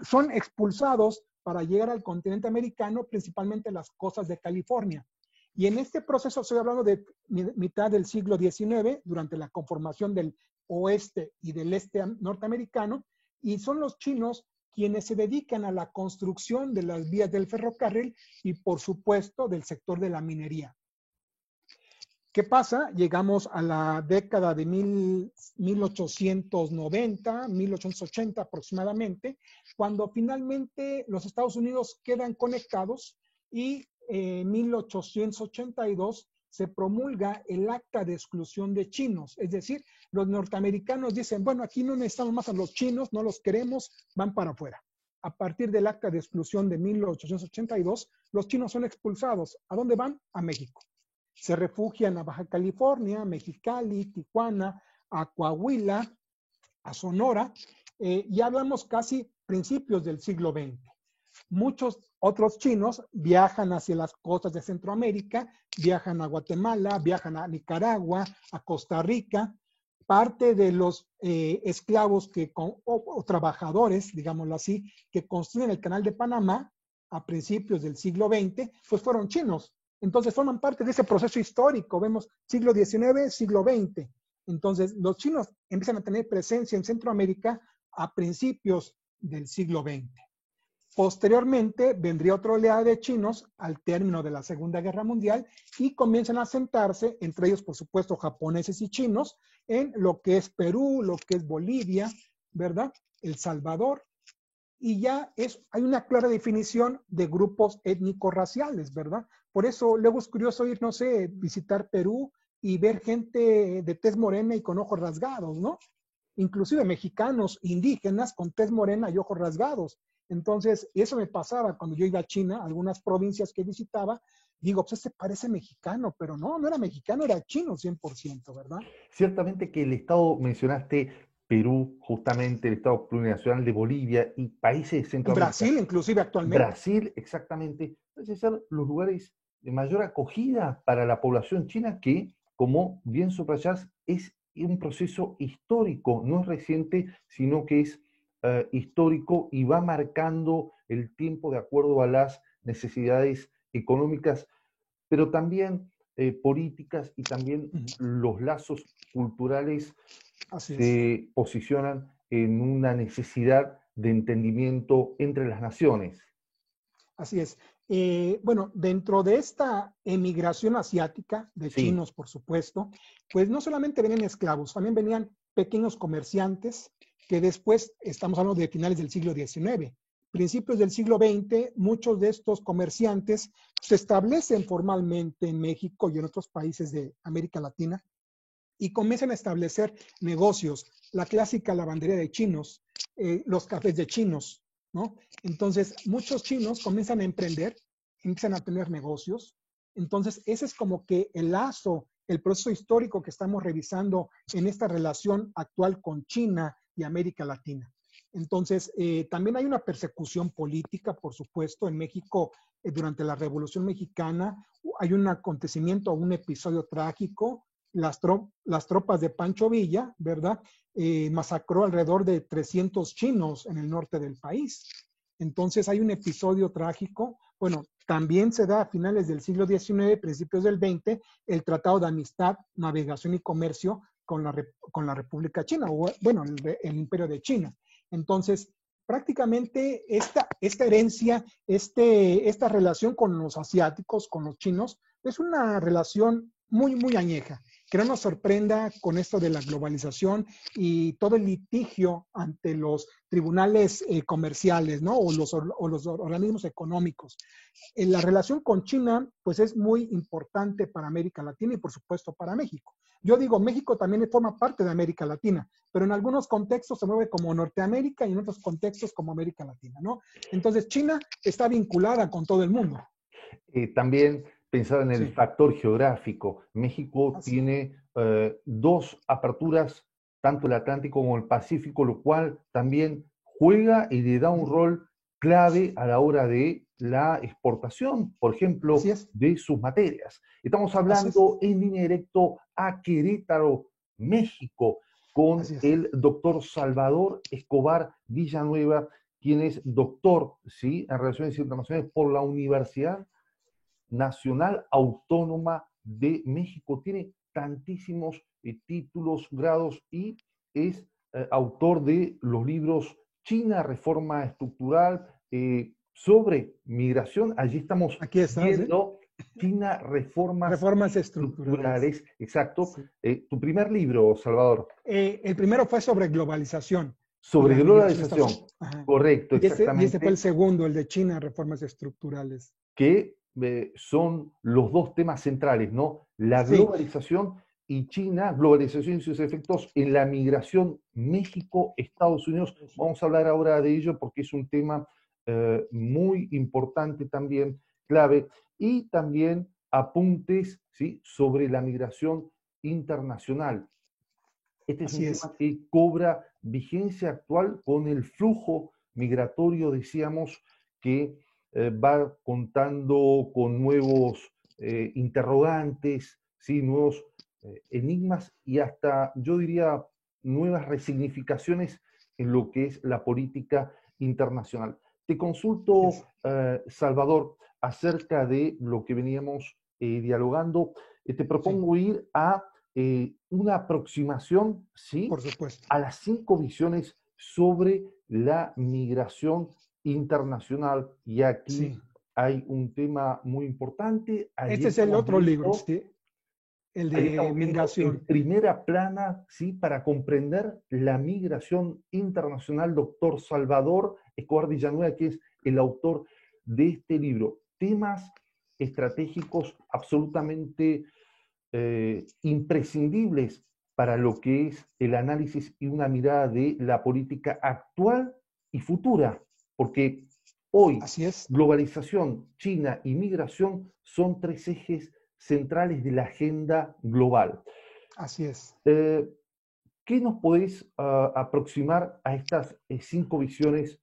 B: son expulsados para llegar al continente americano, principalmente las costas de California. Y en este proceso, estoy hablando de mitad del siglo XIX, durante la conformación del oeste y del este norteamericano, y son los chinos quienes se dedican a la construcción de las vías del ferrocarril y, por supuesto, del sector de la minería. ¿Qué pasa? Llegamos a la década de 1890, 1880 aproximadamente, cuando finalmente los Estados Unidos quedan conectados y en 1882 se promulga el Acta de Exclusión de Chinos. Es decir, los norteamericanos dicen, bueno, aquí no necesitamos más a los chinos, no los queremos, van para afuera. A partir del Acta de Exclusión de 1882, los chinos son expulsados. ¿A dónde van? A México. Se refugian a Baja California, Mexicali, Tijuana, a Coahuila, a Sonora, y hablamos casi principios del siglo XX. Muchos otros chinos viajan hacia las costas de Centroamérica, viajan a Guatemala, viajan a Nicaragua, a Costa Rica. Parte de los esclavos o trabajadores, digámoslo así, que construyen el Canal de Panamá a principios del siglo XX, pues fueron chinos. Entonces forman parte de ese proceso histórico. Vemos siglo XIX, siglo XX. Entonces los chinos empiezan a tener presencia en Centroamérica a principios del siglo XX. Posteriormente vendría otra oleada de chinos al término de la Segunda Guerra Mundial y comienzan a asentarse, entre ellos por supuesto japoneses y chinos, en lo que es Perú, lo que es Bolivia, ¿verdad? El Salvador. Y ya hay una clara definición de grupos étnico-raciales, ¿verdad? Por eso luego es curioso ir, no sé, visitar Perú y ver gente de tez morena y con ojos rasgados, ¿no? Inclusive mexicanos, indígenas con tez morena y ojos rasgados. Entonces, eso me pasaba cuando yo iba a China, algunas provincias que visitaba, digo, pues este parece mexicano, pero no era mexicano, era chino 100%, ¿verdad?
A: Ciertamente que el Estado, mencionaste Perú, justamente el Estado plurinacional de Bolivia y países de Centroamérica.
B: Brasil, inclusive actualmente.
A: Brasil, exactamente, deben ser los lugares de mayor acogida para la población china que, como bien subrayás, es un proceso histórico, no es reciente, sino que es histórico y va marcando el tiempo de acuerdo a las necesidades económicas, pero también políticas y también los lazos culturales se posicionan en una necesidad de entendimiento entre las naciones.
B: Así es. Bueno, dentro de esta emigración asiática de chinos, por supuesto, pues no solamente venían esclavos, también venían pequeños comerciantes que después, estamos hablando de finales del siglo XIX, principios del siglo XX, muchos de estos comerciantes se establecen formalmente en México y en otros países de América Latina y comienzan a establecer negocios, la clásica lavandería de chinos, los cafés de chinos, ¿no? Entonces, muchos chinos comienzan a emprender, empiezan a tener negocios. Entonces, ese es como que el lazo, el proceso histórico que estamos revisando en esta relación actual con China y América Latina. Entonces, también hay una persecución política, por supuesto, en México durante la Revolución Mexicana. Hay un acontecimiento, un episodio trágico. Las tropas de Pancho Villa, ¿verdad? Masacró alrededor de 300 chinos en el norte del país. Entonces hay un episodio trágico. Bueno, también se da a finales del siglo XIX, principios del XX, el Tratado de Amistad, Navegación y Comercio con la República China, o bueno, el Imperio de China. Entonces, prácticamente esta herencia, esta relación con los asiáticos, con los chinos, es una relación muy, muy añeja. Que no nos sorprenda con esto de la globalización y todo el litigio ante los tribunales comerciales, ¿no? O los organismos económicos. La relación con China, pues es muy importante para América Latina y por supuesto para México. Yo digo, México también forma parte de América Latina, pero en algunos contextos se mueve como Norteamérica y en otros contextos como América Latina, ¿no? Entonces China está vinculada con todo el mundo.
A: También pensar en el factor geográfico. México tiene dos aperturas, tanto el Atlántico como el Pacífico, lo cual también juega y le da un rol clave a la hora de la exportación, por ejemplo, de sus materias. Estamos hablando en línea directo a Querétaro, México, con el doctor Salvador Escobar Villanueva, quien es doctor, ¿sí?, en Relaciones Internacionales por la Universidad Nacional Autónoma de México. Tiene tantísimos títulos, grados y es autor de los libros China, reforma estructural, sobre migración. Allí estamos
B: Aquí está,
A: viendo China, reformas
B: reformas estructurales.
A: estructurales. Exacto.
B: Sí.
A: Tu primer libro, Salvador.
B: El primero fue sobre globalización y
A: Sobre
B: la migración.
A: globalización.
B: Ajá.
A: Correcto,
B: Y ese fue el
A: exactamente.
B: segundo, el de China, reformas estructurales.
A: Que son los dos temas centrales, ¿no? La
B: Sí,
A: globalización y China, globalización y sus efectos en la migración México-Estados Unidos. Vamos a hablar ahora de ello porque es un tema muy importante también, clave, y también apuntes, ¿sí?, sobre la migración internacional. Este es un
B: así es.
A: tema que cobra vigencia actual con el flujo migratorio, decíamos, que va contando con nuevos interrogantes, ¿sí? Nuevos enigmas y hasta, yo diría, nuevas resignificaciones en lo que es la política internacional. Te
B: Así es.
A: consulto, Salvador, acerca de lo que veníamos dialogando. Te
B: Sí,
A: propongo ir a una aproximación, ¿sí?,
B: por supuesto.
A: a las 5 visiones sobre la migración internacional. Y aquí
B: Sí.
A: hay un tema muy importante.
B: Este es el otro libro, sí, el
A: Allí
B: de
A: estamos viendo en
B: migración.
A: primera plana, ¿sí?, para comprender la migración internacional, doctor Salvador Escobar Villanueva, que es el autor de este libro. Temas estratégicos absolutamente imprescindibles para lo que es el análisis y una mirada de la política actual y futura, porque hoy
B: Así es.
A: globalización, China y migración son 3 ejes centrales de la agenda global.
B: Así es.
A: Eh, ¿Qué nos podés aproximar a estas 5 visiones,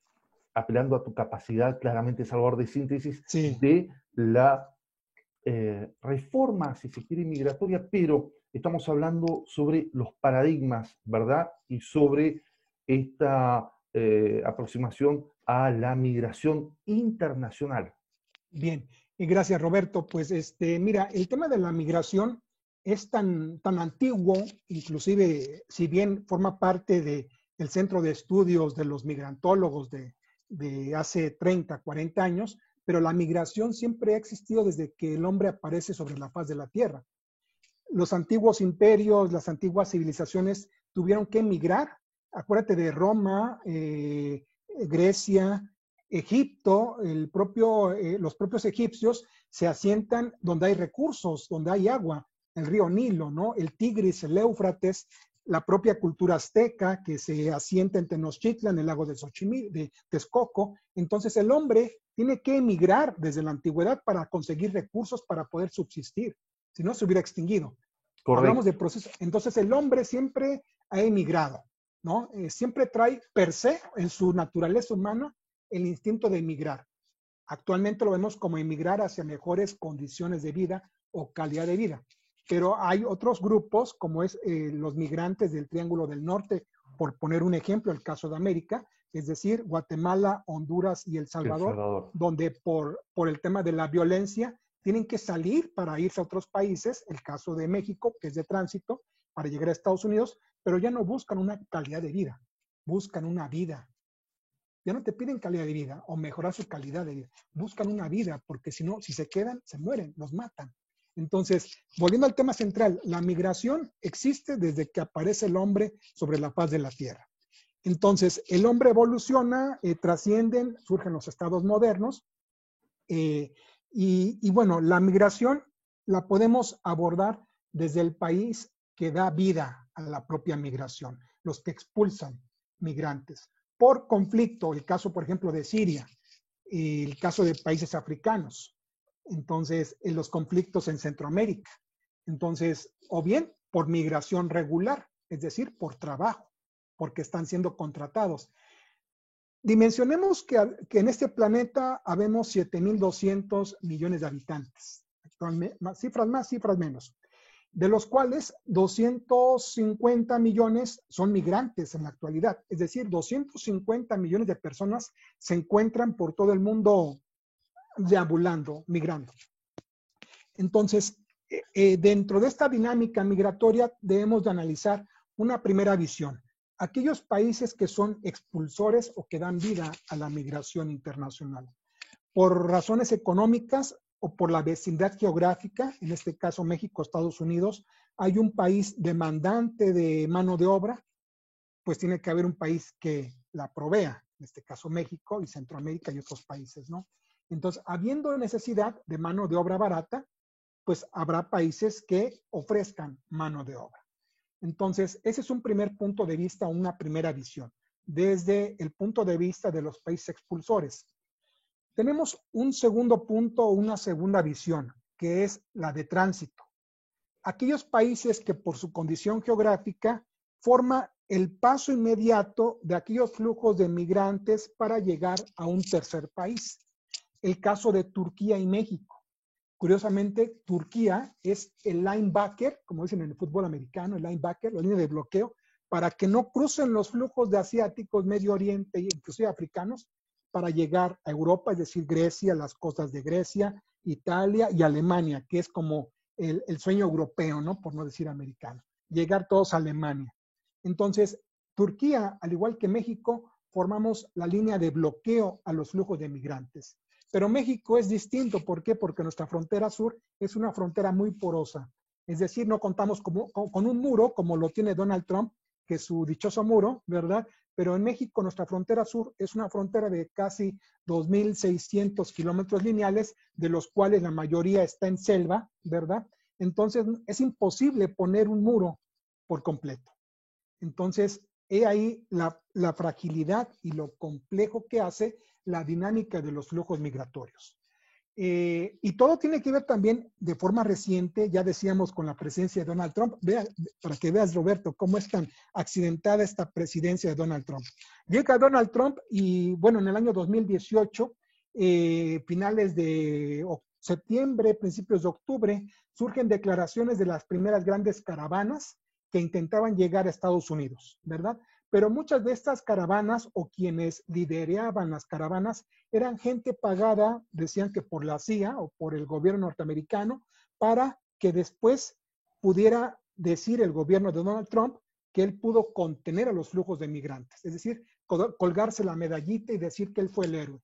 A: apelando a tu capacidad, claramente, Salvador, de síntesis
B: Sí.
A: de la reforma, si se quiere, migratoria, pero estamos hablando sobre los paradigmas, ¿verdad? Y sobre esta aproximación a la migración internacional.
B: Bien, y gracias Roberto. Pues mira, el tema de la migración es tan antiguo, inclusive si bien forma parte del centro de estudios de los migrantólogos de hace 30, 40 años, pero la migración siempre ha existido desde que el hombre aparece sobre la faz de la tierra. Los antiguos imperios, las antiguas civilizaciones tuvieron que emigrar. Acuérdate de Roma, Grecia, Egipto, los propios egipcios se asientan donde hay recursos, donde hay agua, el río Nilo, ¿no? El Tigris, el Éufrates, la propia cultura azteca que se asienta en Tenochtitlan, en el lago de Xochimilco, de Texcoco. Entonces el hombre tiene que emigrar desde la antigüedad para conseguir recursos para poder subsistir, si no se hubiera extinguido. Hablamos de
A: Correcto.
B: procesos. Entonces el hombre siempre ha emigrado, ¿no? Siempre trae per se en su naturaleza humana el instinto de emigrar. Actualmente lo vemos como emigrar hacia mejores condiciones de vida o calidad de vida. Pero hay otros grupos, como es los migrantes del Triángulo del Norte, por poner un ejemplo, el caso de América, es decir, Guatemala, Honduras y El
A: El
B: Salvador,
A: Salvador.
B: donde por el tema de la violencia tienen que salir para irse a otros países, el caso de México, que es de tránsito, para llegar a Estados Unidos, pero ya no buscan una calidad de vida, buscan una vida. Ya no te piden calidad de vida o mejorar su calidad de vida, buscan una vida, porque si no, si se quedan, se mueren, los matan. Entonces, volviendo al tema central, la migración existe desde que aparece el hombre sobre la faz de la tierra. Entonces, el hombre evoluciona, trascienden, surgen los estados modernos, y bueno, la migración la podemos abordar desde el país que da vida a la propia migración, los que expulsan migrantes. Por conflicto, el caso, por ejemplo, de Siria, el caso de países africanos, entonces, en los conflictos en Centroamérica. Entonces, o bien por migración regular, es decir, por trabajo, porque están siendo contratados. Dimensionemos que en este planeta habemos 7.200 millones de habitantes. Cifras más, cifras menos. De los cuales 250 millones son migrantes en la actualidad. Es decir, 250 millones de personas se encuentran por todo el mundo deambulando, migrando. Entonces, dentro de esta dinámica migratoria debemos de analizar una primera visión. aquellos países que son expulsores o que dan vida a la migración internacional. Por razones económicas o por la vecindad geográfica, en este caso México, Estados Unidos, hay un país demandante de mano de obra, pues tiene que haber un país que la provea, en este caso México y Centroamérica y otros países, ¿no? Entonces, habiendo necesidad de mano de obra barata, pues habrá países que ofrezcan mano de obra. Entonces, ese es un primer punto de vista, una primera visión, desde el punto de vista de los países expulsores. Tenemos un segundo punto, una segunda visión, que es la de tránsito. Aquellos países que por su condición geográfica forma el paso inmediato de aquellos flujos de migrantes para llegar a un tercer país. El caso de Turquía y México. Curiosamente, Turquía es el linebacker, como dicen en el fútbol americano, el linebacker, la línea de bloqueo, para que no crucen los flujos de asiáticos, Medio Oriente e inclusive africanos para llegar a Europa, es decir, Grecia, las costas de Grecia, Italia y Alemania, que es como el sueño europeo, ¿no? Por no decir americano. Llegar todos a Alemania. Entonces, Turquía, al igual que México, formamos la línea de bloqueo a los flujos de migrantes. Pero México es distinto. ¿Por qué? Porque nuestra frontera sur es una frontera muy porosa. Es decir, no contamos con un muro como lo tiene Donald Trump, que es su dichoso muro, ¿verdad? Pero en México nuestra frontera sur es una frontera de casi 2.600 kilómetros lineales, de los cuales la mayoría está en selva, ¿verdad? Entonces es imposible poner un muro por completo. Entonces, he ahí la fragilidad y lo complejo que hace la dinámica de los flujos migratorios. Y todo tiene que ver también de forma reciente, ya decíamos con la presidencia de Donald Trump. Para que veas, Roberto, cómo es tan accidentada esta presidencia de Donald Trump. Llega Donald Trump y, bueno, en el año 2018, finales de septiembre, principios de octubre, surgen declaraciones de las primeras grandes caravanas que intentaban llegar a Estados Unidos, ¿verdad? Pero muchas de estas caravanas o quienes lideraban las caravanas eran gente pagada, decían que por la CIA o por el gobierno norteamericano, para que después pudiera decir el gobierno de Donald Trump que él pudo contener a los flujos de migrantes, es decir, colgarse la medallita y decir que él fue el héroe.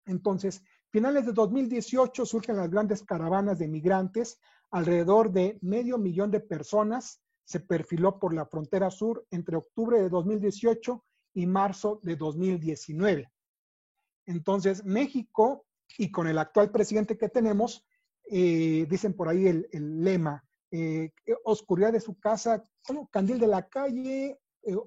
B: Entonces, finales de 2018 surgen las grandes caravanas de migrantes, alrededor de 500,000 de personas se perfiló por la frontera sur entre octubre de 2018 y marzo de 2019. Entonces, México, y con el actual presidente que tenemos, dicen por ahí el lema, oscuridad de su casa, ¿cómo? Candil de la calle,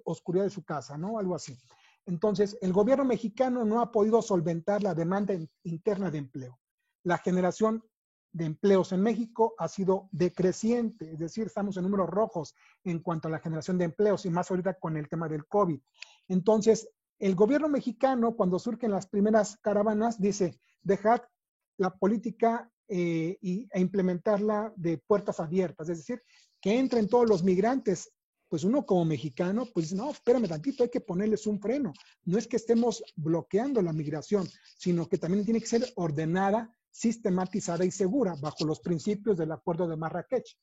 B: oscuridad de su casa, ¿no? Algo así. Entonces, el gobierno mexicano no ha podido solventar la demanda interna de empleo. La generación de empleos en México ha sido decreciente, es decir, estamos en números rojos en cuanto a la generación de empleos y más ahorita con el tema del COVID. Entonces, el gobierno mexicano, cuando surgen las primeras caravanas, dice, dejad la política e implementarla de puertas abiertas, es decir, que entren todos los migrantes. Pues uno como mexicano, pues no, espérame tantito, hay que ponerles un freno. No es que estemos bloqueando la migración, sino que también tiene que ser ordenada, sistematizada y segura bajo los principios del Acuerdo de Marrakech,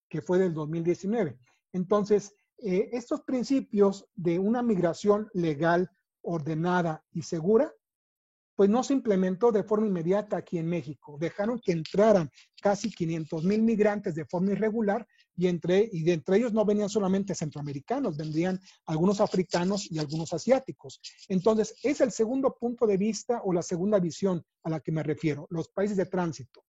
B: que fue del 2019. Entonces, estos principios de una migración legal, ordenada y segura, pues no se implementó de forma inmediata aquí en México. Dejaron que entraran casi 500,000 migrantes de forma irregular y de entre ellos no venían solamente centroamericanos, vendrían algunos africanos y algunos asiáticos. Entonces, es el segundo punto de vista o la segunda visión a la que me refiero, los países de tránsito.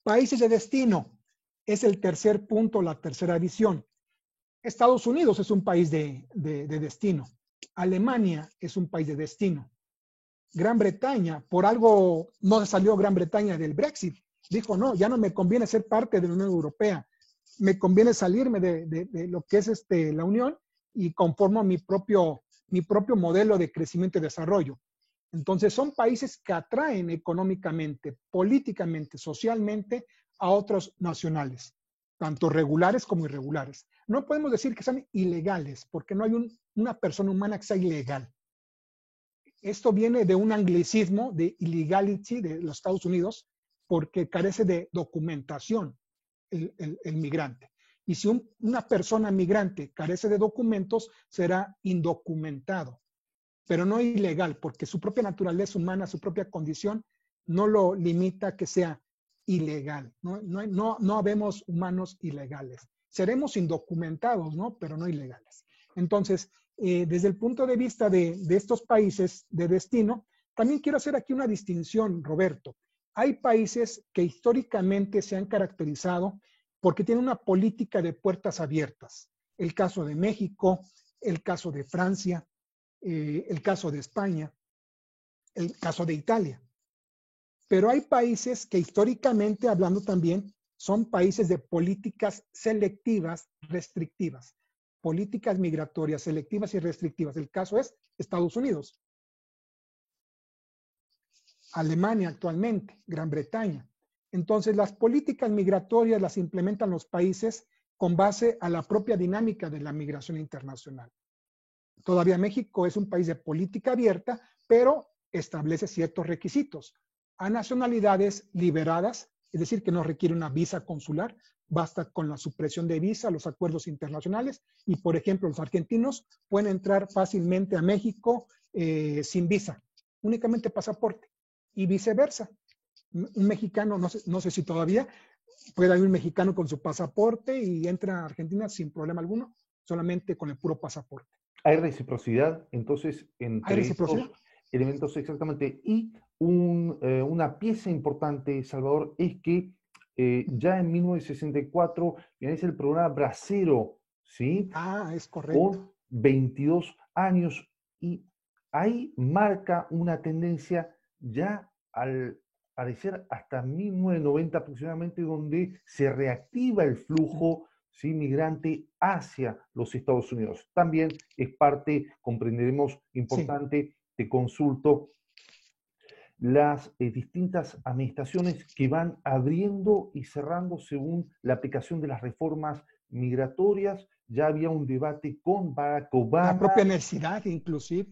B: Países de destino es el tercer punto, la tercera visión. Estados Unidos es un país de destino. Alemania es un país de destino. Gran Bretaña, por algo no salió Gran Bretaña del Brexit. Dijo, no, ya no me conviene ser parte de la Unión Europea. Me conviene salirme de lo que es la Unión y conformo mi propio modelo de crecimiento y desarrollo. Entonces, son países que atraen económicamente, políticamente, socialmente a otros nacionales, tanto regulares como irregulares. No podemos decir que son ilegales, porque no hay una persona humana que sea ilegal. Esto viene de un anglicismo de illegality de los Estados Unidos porque carece de documentación el migrante. Y si una persona migrante carece de documentos, será indocumentado, pero no ilegal, porque su propia naturaleza humana, su propia condición, no lo limita a que sea ilegal. No habemos humanos ilegales. Seremos indocumentados, ¿no? Pero no ilegales. Entonces, desde el punto de vista de estos países de destino, también quiero hacer aquí una distinción, Roberto. Hay países que históricamente se han caracterizado porque tienen una política de puertas abiertas. El caso de México, el caso de Francia, el caso de España, el caso de Italia. Pero hay países que históricamente hablando también son países de políticas selectivas, restrictivas. Políticas migratorias selectivas y restrictivas. El caso es Estados Unidos, Alemania actualmente, Gran Bretaña. Entonces, las políticas migratorias las implementan los países con base a la propia dinámica de la migración internacional. Todavía México es un país de política abierta, pero establece ciertos requisitos. A nacionalidades liberadas, es decir, que no requiere una visa consular, basta con la supresión de visa, los acuerdos internacionales, y por ejemplo, los argentinos pueden entrar fácilmente a México sin visa, únicamente pasaporte, y viceversa. Un mexicano, no sé si todavía, puede haber un mexicano con su pasaporte y entra a Argentina sin problema alguno, solamente con el puro pasaporte.
A: Hay reciprocidad, entonces,
B: ¿Hay
A: entre
B: reciprocidad?
A: estos elementos exactamente. Y una pieza importante, Salvador, es que ya en 1964 finaliza el programa Bracero, ¿sí?
B: Ah, es correcto.
A: Con 22 años, y ahí marca una tendencia ya al parecer hasta 1990 aproximadamente, donde se reactiva el flujo, ¿sí?, migrante hacia los Estados Unidos. También es parte, comprenderemos,
B: Sí.
A: importante, te consulto, las distintas administraciones que van abriendo y cerrando según la aplicación de las reformas migratorias. Ya había un debate con Barack
B: La
A: Obama.
B: propia necesidad, inclusive.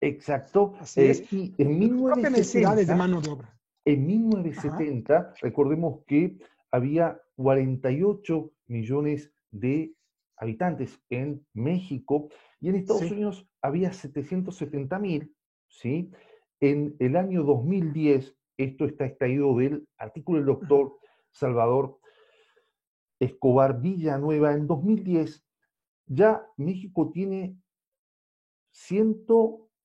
A: Exacto.
B: Así es.
A: Y en
B: La propia necesidad es de
A: 1970,
B: mano de obra.
A: en
B: Ajá.
A: 1970, recordemos que había 48 millones de habitantes en México, y en Estados
B: Sí.
A: Unidos había 770.000, ¿sí? En el año 2010, esto está extraído del artículo del
B: Ajá.
A: doctor Salvador Escobar Villanueva, en 2010 ya México tiene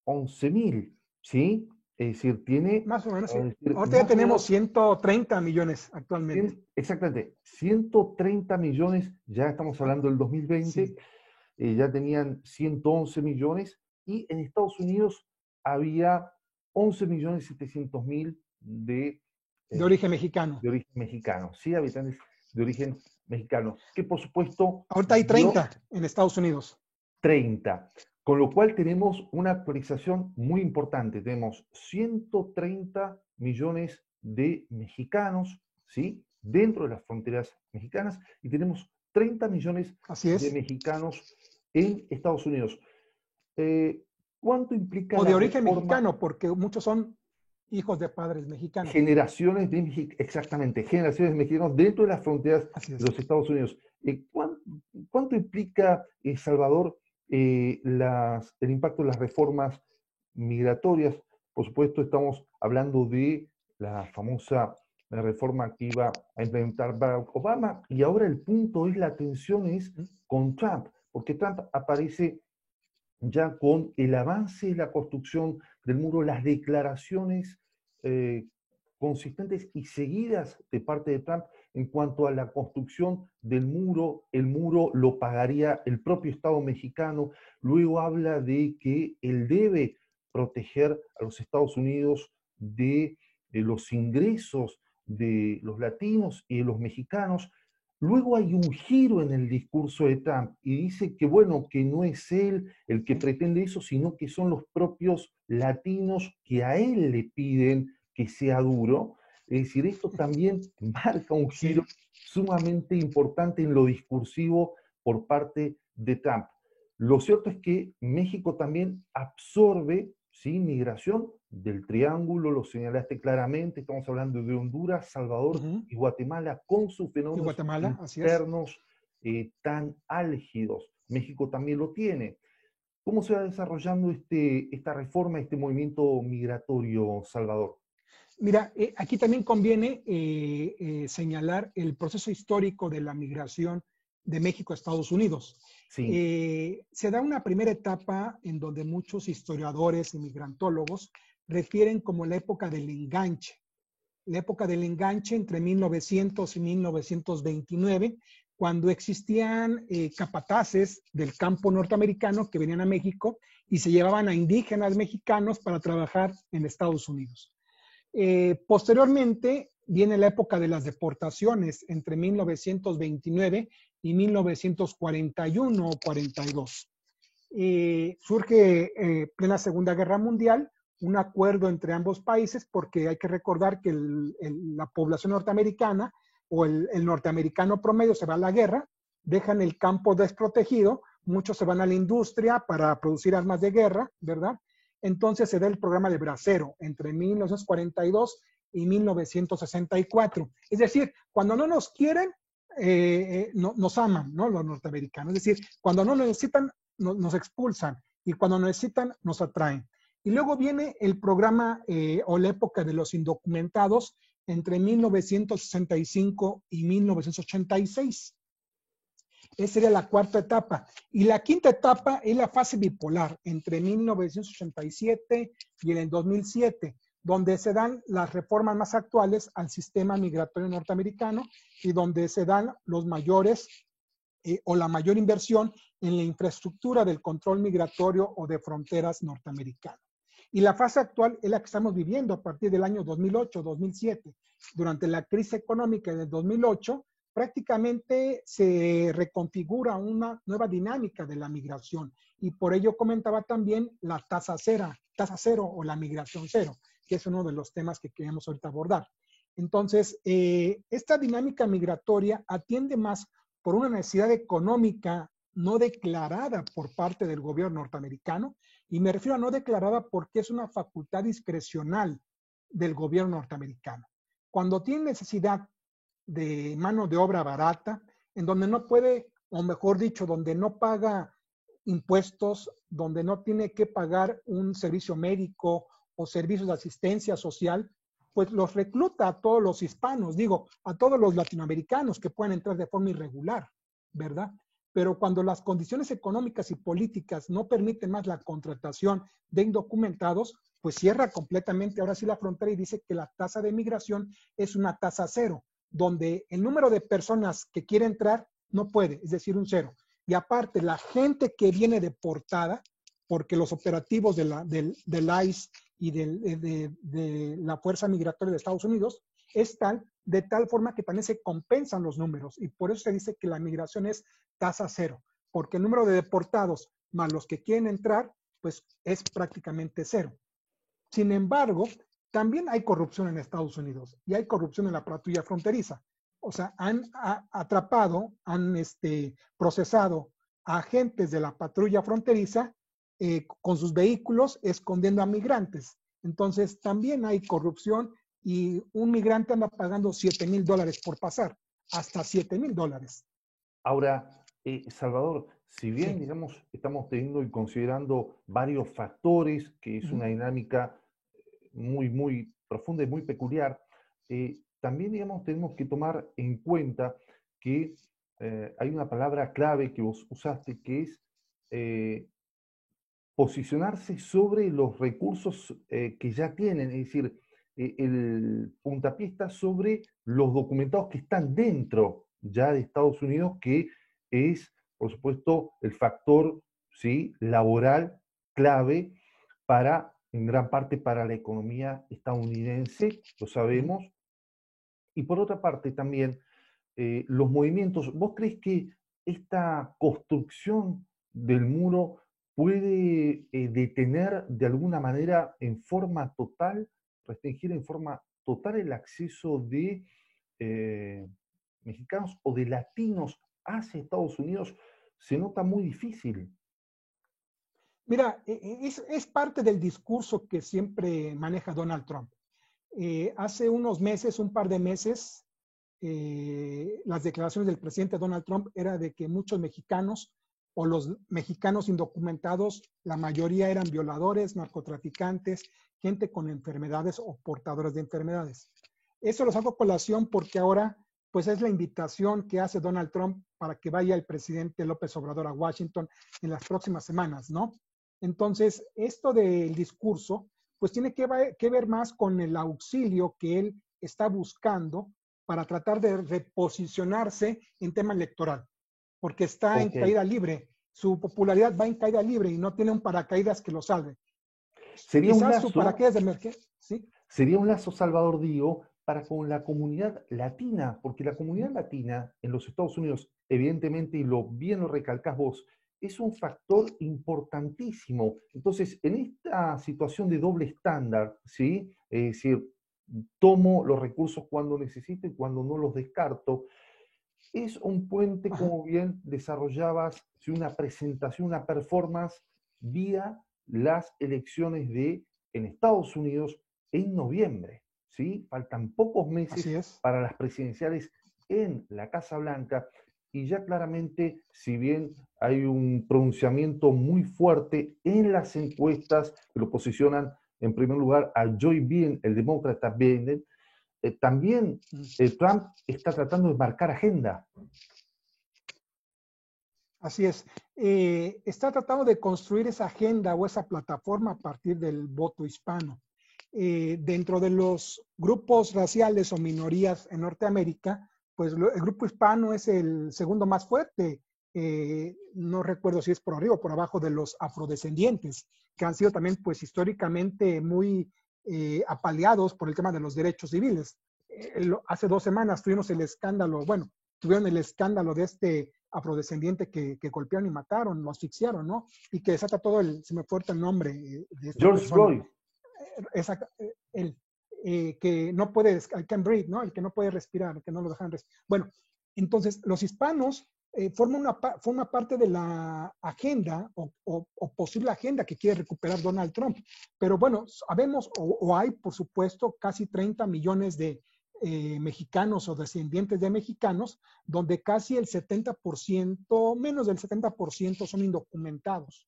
A: 111.000, ¿sí? Es decir, tiene
B: Más o menos, sí. Ahorita ya
A: más o
B: tenemos
A: menos
B: 130 millones actualmente.
A: exactamente, 130 millones, ya estamos
B: Ah,
A: hablando del 2020,
B: sí.
A: ya tenían 111 millones, y en Estados Unidos había 11.700.000
B: De
A: eh,
B: origen mexicano.
A: de origen mexicano, ¿sí? Habitantes de origen mexicano, que por supuesto
B: Ahorita hay
A: dio
B: 30 en Estados Unidos.
A: 30, con lo cual tenemos una actualización muy importante. Tenemos 130 millones de mexicanos, ¿sí?, dentro de las fronteras mexicanas, y tenemos 30 millones
B: Así
A: de
B: es.
A: mexicanos en Estados Unidos. Eh, ¿Cuánto implica
B: O
A: la
B: de origen
A: reforma?
B: mexicano, porque muchos son hijos de padres mexicanos.
A: Generaciones exactamente, generaciones de mexicanos dentro de las fronteras
B: Así
A: de
B: es.
A: los Estados Unidos. ¿Cuánto implica, Salvador, el impacto de las reformas migratorias? Por supuesto, estamos hablando de la famosa reforma que iba a implementar Barack Obama, y ahora el punto es, la tensión es con Trump, porque Trump aparece ya con el avance de la construcción del muro, las declaraciones eh, consistentes y seguidas de parte de Trump en cuanto a la construcción del muro. El muro lo pagaría el propio Estado mexicano. Luego habla de que él debe proteger a los Estados Unidos de los ingresos de los latinos y de los mexicanos. Luego hay un giro en el discurso de Trump y dice que, bueno, que no es él el que pretende eso, sino que son los propios latinos que a él le piden que sea duro. Es decir, esto también marca un giro
B: Sí.
A: sumamente importante en lo discursivo por parte de Trump. Lo cierto es que México también absorbe, ¿sí?, migración del Triángulo, lo señalaste claramente. Estamos hablando de Honduras, Salvador y Guatemala, con sus
B: Y
A: fenómenos
B: Guatemala, así es.
A: internos tan álgidos. México también lo tiene. ¿Cómo se va desarrollando esta reforma, este movimiento migratorio, Salvador?
B: Mira, aquí también conviene señalar el proceso histórico de la migración de México a Estados Unidos.
A: Sí,
B: Se da una primera etapa en donde muchos historiadores y migrantólogos refieren como la época del enganche. La época del enganche entre 1900 y 1929, cuando existían capataces del campo norteamericano que venían a México y se llevaban a indígenas mexicanos para trabajar en Estados Unidos. Posteriormente viene la época de las deportaciones entre 1929 y 1941 o 42. Surge plena Segunda Guerra Mundial, un acuerdo entre ambos países porque hay que recordar que la población norteamericana o el norteamericano promedio se va a la guerra, dejan el campo desprotegido, muchos se van a la industria para producir armas de guerra, ¿verdad? Entonces se da el programa de Bracero entre 1942 y 1964. Es decir, cuando no nos quieren, nos aman, ¿no? Los norteamericanos. Es decir, cuando no nos necesitan, nos expulsan y cuando necesitan, nos atraen. Y luego viene el programa o la época de los indocumentados entre 1965 y 1986. Esa sería la cuarta etapa. Y la quinta etapa es la fase bipolar entre 1987 y el 2007, donde se dan las reformas más actuales al sistema migratorio norteamericano y donde se dan los mayores o la mayor inversión en la infraestructura del control migratorio o de fronteras norteamericano. Y la fase actual es la que estamos viviendo a partir del año 2008-2007. Durante la crisis económica del 2008, prácticamente se reconfigura una nueva dinámica de la migración. Y por ello comentaba también la tasa cero o la migración cero, que es uno de los temas que queremos ahorita abordar. Entonces, esta dinámica migratoria atiende más por una necesidad económica no declarada por parte del gobierno norteamericano, y me refiero a no declarada porque es una facultad discrecional del gobierno norteamericano. Cuando tiene necesidad de mano de obra barata, en donde no puede, o mejor dicho, donde no paga impuestos, donde no tiene que pagar un servicio médico o servicios de asistencia social, pues los recluta a todos los hispanos, digo, a todos los latinoamericanos que puedan entrar de forma irregular, ¿verdad? Pero cuando las condiciones económicas y políticas no permiten más la contratación de indocumentados, pues cierra completamente ahora sí la frontera y dice que la tasa de migración es una tasa cero, donde el número de personas que quiere entrar no puede, es decir, un cero. Y aparte, la gente que viene deportada, porque los operativos del ICE y de la Fuerza Migratoria de Estados Unidos es tal, de tal forma que también se compensan los números. Y por eso se dice que la migración es tasa cero, porque el número de deportados más los que quieren entrar, pues es prácticamente cero. Sin embargo, también hay corrupción en Estados Unidos y hay corrupción en la patrulla fronteriza. O sea, han atrapado, han procesado a agentes de la patrulla fronteriza con sus vehículos escondiendo a migrantes. Entonces, también hay corrupción y un migrante anda pagando $7,000 por pasar, hasta $7,000.
A: Ahora, Salvador, si
B: Sí.
A: bien, digamos, estamos teniendo y considerando varios factores, que es una dinámica muy, muy profunda y muy peculiar, también, digamos, tenemos que tomar en cuenta que hay una palabra clave que vos usaste, que es eh, posicionarse sobre los recursos que ya tienen, es decir, el puntapié está sobre los documentados que están dentro ya de Estados Unidos, que es, por supuesto, el factor, ¿sí?, laboral clave para, en gran parte, para la economía estadounidense, lo sabemos. Y por otra parte también, los movimientos, ¿vos crees que esta construcción del muro puede detener de alguna manera en forma total, restringir en forma total el acceso de eh, mexicanos o de latinos hacia Estados Unidos? Se nota muy difícil.
B: Mira, es parte del discurso que siempre maneja Donald Trump. Hace unos meses, un par de meses, las declaraciones del presidente Donald Trump era de que muchos mexicanos o los mexicanos indocumentados, la mayoría eran violadores, narcotraficantes, gente con enfermedades o portadores de enfermedades. Eso lo saco a colación porque ahora pues es la invitación que hace Donald Trump para que vaya el presidente López Obrador a Washington en las próximas semanas, ¿no? Entonces, esto del discurso, pues tiene que ver más con el auxilio que él está buscando para tratar de reposicionarse en tema electoral, porque está en caída libre. Su popularidad va en caída libre y no tiene un paracaídas que lo salve.
A: Sería un
B: Quizás su
A: lazo,
B: paracaídas de emergencia, ¿sí?
A: sería un lazo, Salvador, digo, para con la comunidad latina, porque la comunidad latina en los Estados Unidos, evidentemente, y bien lo recalcás vos, es un factor importantísimo. Entonces, en esta situación de doble estándar, ¿sí? Es decir, tomo los recursos cuando necesito y cuando no los descarto, es un puente,
B: Ajá.
A: como bien desarrollabas, una presentación, una performance vía las elecciones en Estados Unidos en noviembre. ¿Sí? Faltan pocos
B: Así
A: meses
B: es.
A: para las presidenciales en la Casa Blanca y ya claramente, si bien hay un pronunciamiento muy fuerte en las encuestas que lo posicionan en primer lugar a Joe Biden, el demócrata Biden, también Trump está tratando de marcar agenda.
B: Así es. Está tratando de construir esa agenda o esa plataforma a partir del voto hispano. Dentro de los grupos raciales o minorías en Norteamérica, pues el grupo hispano es el segundo más fuerte. No recuerdo si es por arriba o por abajo de los afrodescendientes, que han sido también pues históricamente muy apaleados por el tema de los derechos civiles. Hace 2 semanas tuvimos el escándalo, bueno, tuvieron el escándalo de este afrodescendiente que golpearon y mataron, lo asfixiaron, ¿no? Y que desata todo se me fue el nombre de esta
A: George
B: persona.
A: Floyd.
B: El que no puede, I can breathe, ¿no? El que no puede respirar, el que no lo dejan respirar. Bueno, entonces los hispanos forma parte de la agenda o posible agenda que quiere recuperar Donald Trump. Pero bueno, sabemos o hay, por supuesto, casi 30 millones de mexicanos o descendientes de mexicanos, donde casi el 70%, menos del 70% son indocumentados.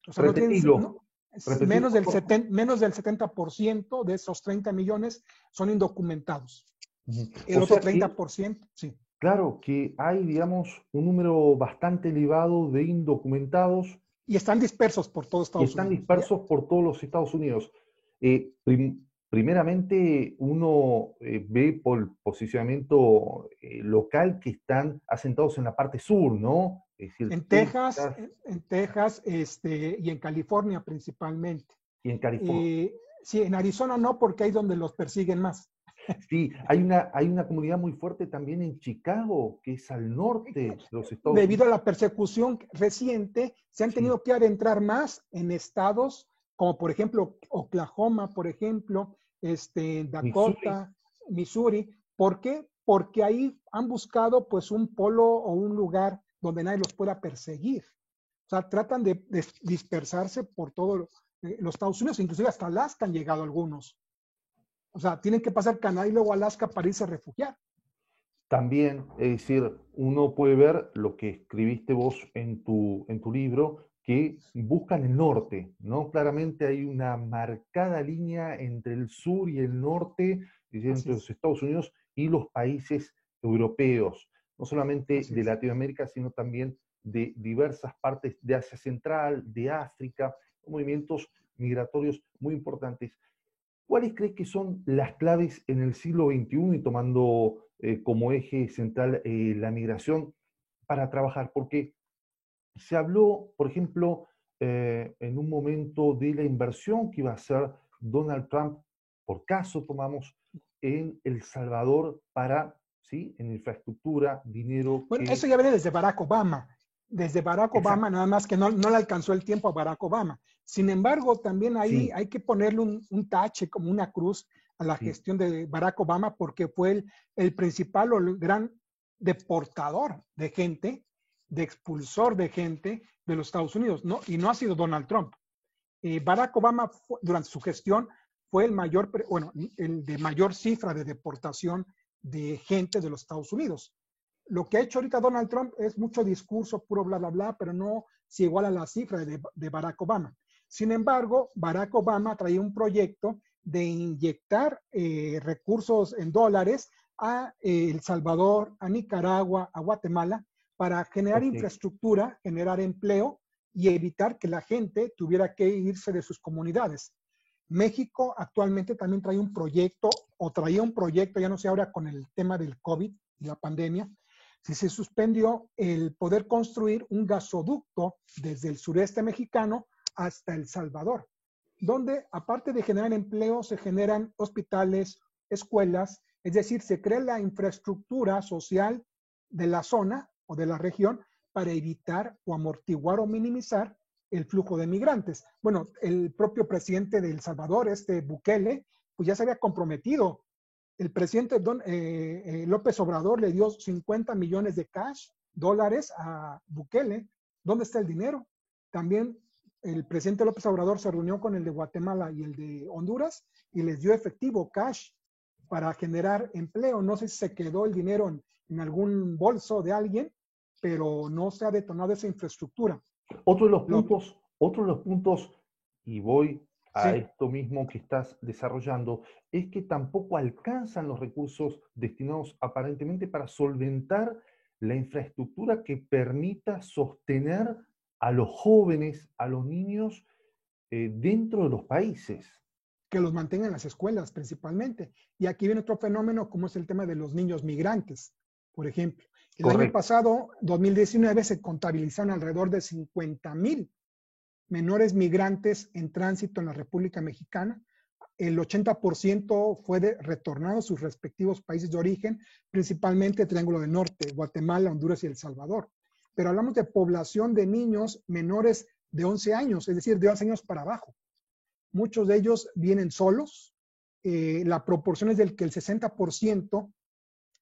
B: O sea, no tienen,
A: Repetilo. Repetilo,
B: menos del 70% de esos 30 millones son indocumentados. El
A: o
B: otro
A: sea que,
B: 30%, sí.
A: claro, que hay, digamos, un número bastante elevado de indocumentados
B: Y están dispersos por todo
A: y
B: Estados
A: están
B: Unidos.
A: dispersos por todos los Estados Unidos. Primeramente, uno ve por el posicionamiento local que están asentados en la parte sur, ¿no? Es decir, Texas
B: En Texas y en California principalmente.
A: y en California.
B: Sí, en Arizona no, porque ahí es donde los persiguen más.
A: Sí, hay una comunidad muy fuerte también en Chicago, que es al norte de los Estados
B: Debido
A: Unidos.
B: a la persecución reciente, se han
A: Sí,
B: tenido que adentrar más en estados como, por ejemplo, Oklahoma, por ejemplo,
A: Missouri.
B: Dakota, Missouri. ¿Por qué? Porque ahí han buscado pues un polo o un lugar donde nadie los pueda perseguir. O sea, tratan de dispersarse por todos los Estados Unidos, inclusive hasta Alaska han llegado algunos. O sea, tienen que pasar Canadá y luego Alaska para irse a refugiar.
A: También, es decir, uno puede ver lo que escribiste vos en tu libro, que buscan el norte, ¿no? Claramente hay una marcada línea entre el sur y el norte, es decir,
B: Así
A: entre los
B: es.
A: Estados Unidos y los países europeos, no solamente
B: Así
A: de
B: es.
A: Latinoamérica, sino también de diversas partes de Asia Central, de África, movimientos migratorios muy importantes. ¿Cuáles crees que son las claves en el siglo XXI y tomando como eje central la migración para trabajar? Porque se habló, por ejemplo, en un momento de la inversión que iba a hacer Donald Trump, por caso tomamos, en El Salvador para, ¿sí? En infraestructura, dinero
B: Bueno,
A: que...
B: eso ya viene desde Barack Obama. Desde Barack Obama,
A: Exacto,
B: nada más que no le alcanzó el tiempo a Barack Obama. Sin embargo, también ahí
A: sí,
B: hay que ponerle un tache, como una cruz, a la
A: sí,
B: gestión de Barack Obama, porque fue el principal o el gran deportador de gente, de expulsor de gente de los Estados Unidos, ¿no? Y no ha sido Donald Trump. Barack Obama, durante su gestión, fue el de mayor cifra de deportación de gente de los Estados Unidos. Lo que ha hecho ahorita Donald Trump es mucho discurso, puro bla, bla, bla, pero no se iguala a la cifra de Barack Obama. Sin embargo, Barack Obama traía un proyecto de inyectar recursos en dólares a El Salvador, a Nicaragua, a Guatemala, para generar infraestructura, generar empleo y evitar que la gente tuviera que irse de sus comunidades. México actualmente también trae un proyecto, o traía un proyecto, ya no sé ahora con el tema del COVID y la pandemia, si se suspendió el poder construir un gasoducto desde el sureste mexicano hasta El Salvador, donde aparte de generar empleo, se generan hospitales, escuelas, es decir, se crea la infraestructura social de la zona o de la región para evitar o amortiguar o minimizar el flujo de migrantes. Bueno, el propio presidente de El Salvador, Bukele, pues ya se había comprometido. El presidente López Obrador le dio 50 millones de dólares a Bukele. ¿Dónde está el dinero? También el presidente López Obrador se reunió con el de Guatemala y el de Honduras y les dio efectivo, cash, para generar empleo. No sé si se quedó el dinero en algún bolso de alguien, pero no se ha detonado esa infraestructura.
A: Otro de los puntos, y voy a esto mismo que estás desarrollando, es que tampoco alcanzan los recursos destinados aparentemente para solventar la infraestructura que permita sostener a los jóvenes, a los niños dentro de los países.
B: Que los mantengan en las escuelas principalmente. Y aquí viene otro fenómeno como es el tema de los niños migrantes, por ejemplo. El año pasado, 2019, se contabilizaron alrededor de 50,000 menores migrantes en tránsito en la República Mexicana. El 80% fue retornado a sus respectivos países de origen, principalmente Triángulo del Norte, Guatemala, Honduras y El Salvador. Pero hablamos de población de niños menores de 11 años, es decir, de 11 años para abajo. Muchos de ellos vienen solos. La proporción es del que el 60%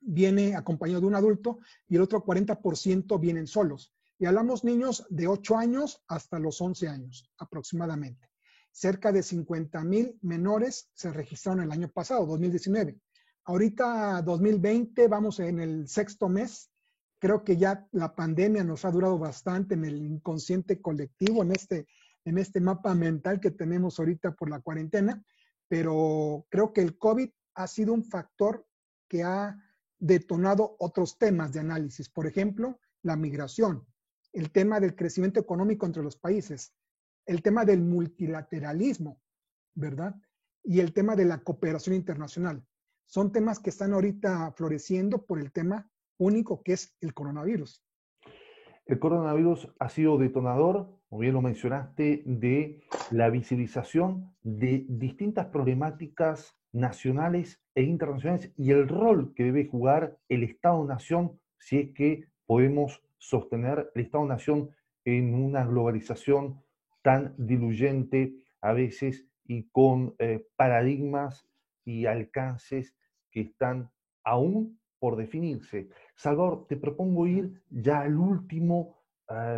B: viene acompañado de un adulto y el otro 40% vienen solos. Y hablamos niños de 8 años hasta los 11 años aproximadamente. Cerca de 50,000 menores se registraron el año pasado, 2019. Ahorita, 2020, vamos en el 6º mes. Creo que ya la pandemia nos ha durado bastante en el inconsciente colectivo, en este mapa mental que tenemos ahorita por la cuarentena, pero creo que el COVID ha sido un factor que ha detonado otros temas de análisis. Por ejemplo, la migración, el tema del crecimiento económico entre los países, el tema del multilateralismo, ¿verdad? Y el tema de la cooperación internacional. Son temas que están ahorita floreciendo por el tema único que es el coronavirus.
A: El coronavirus ha sido detonador, como bien lo mencionaste, de la visibilización de distintas problemáticas nacionales e internacionales y el rol que debe jugar el Estado-Nación si es que podemos sostener el Estado-Nación en una globalización tan diluyente a veces y con paradigmas y alcances que están aún por definirse. Salvador, te propongo ir ya al último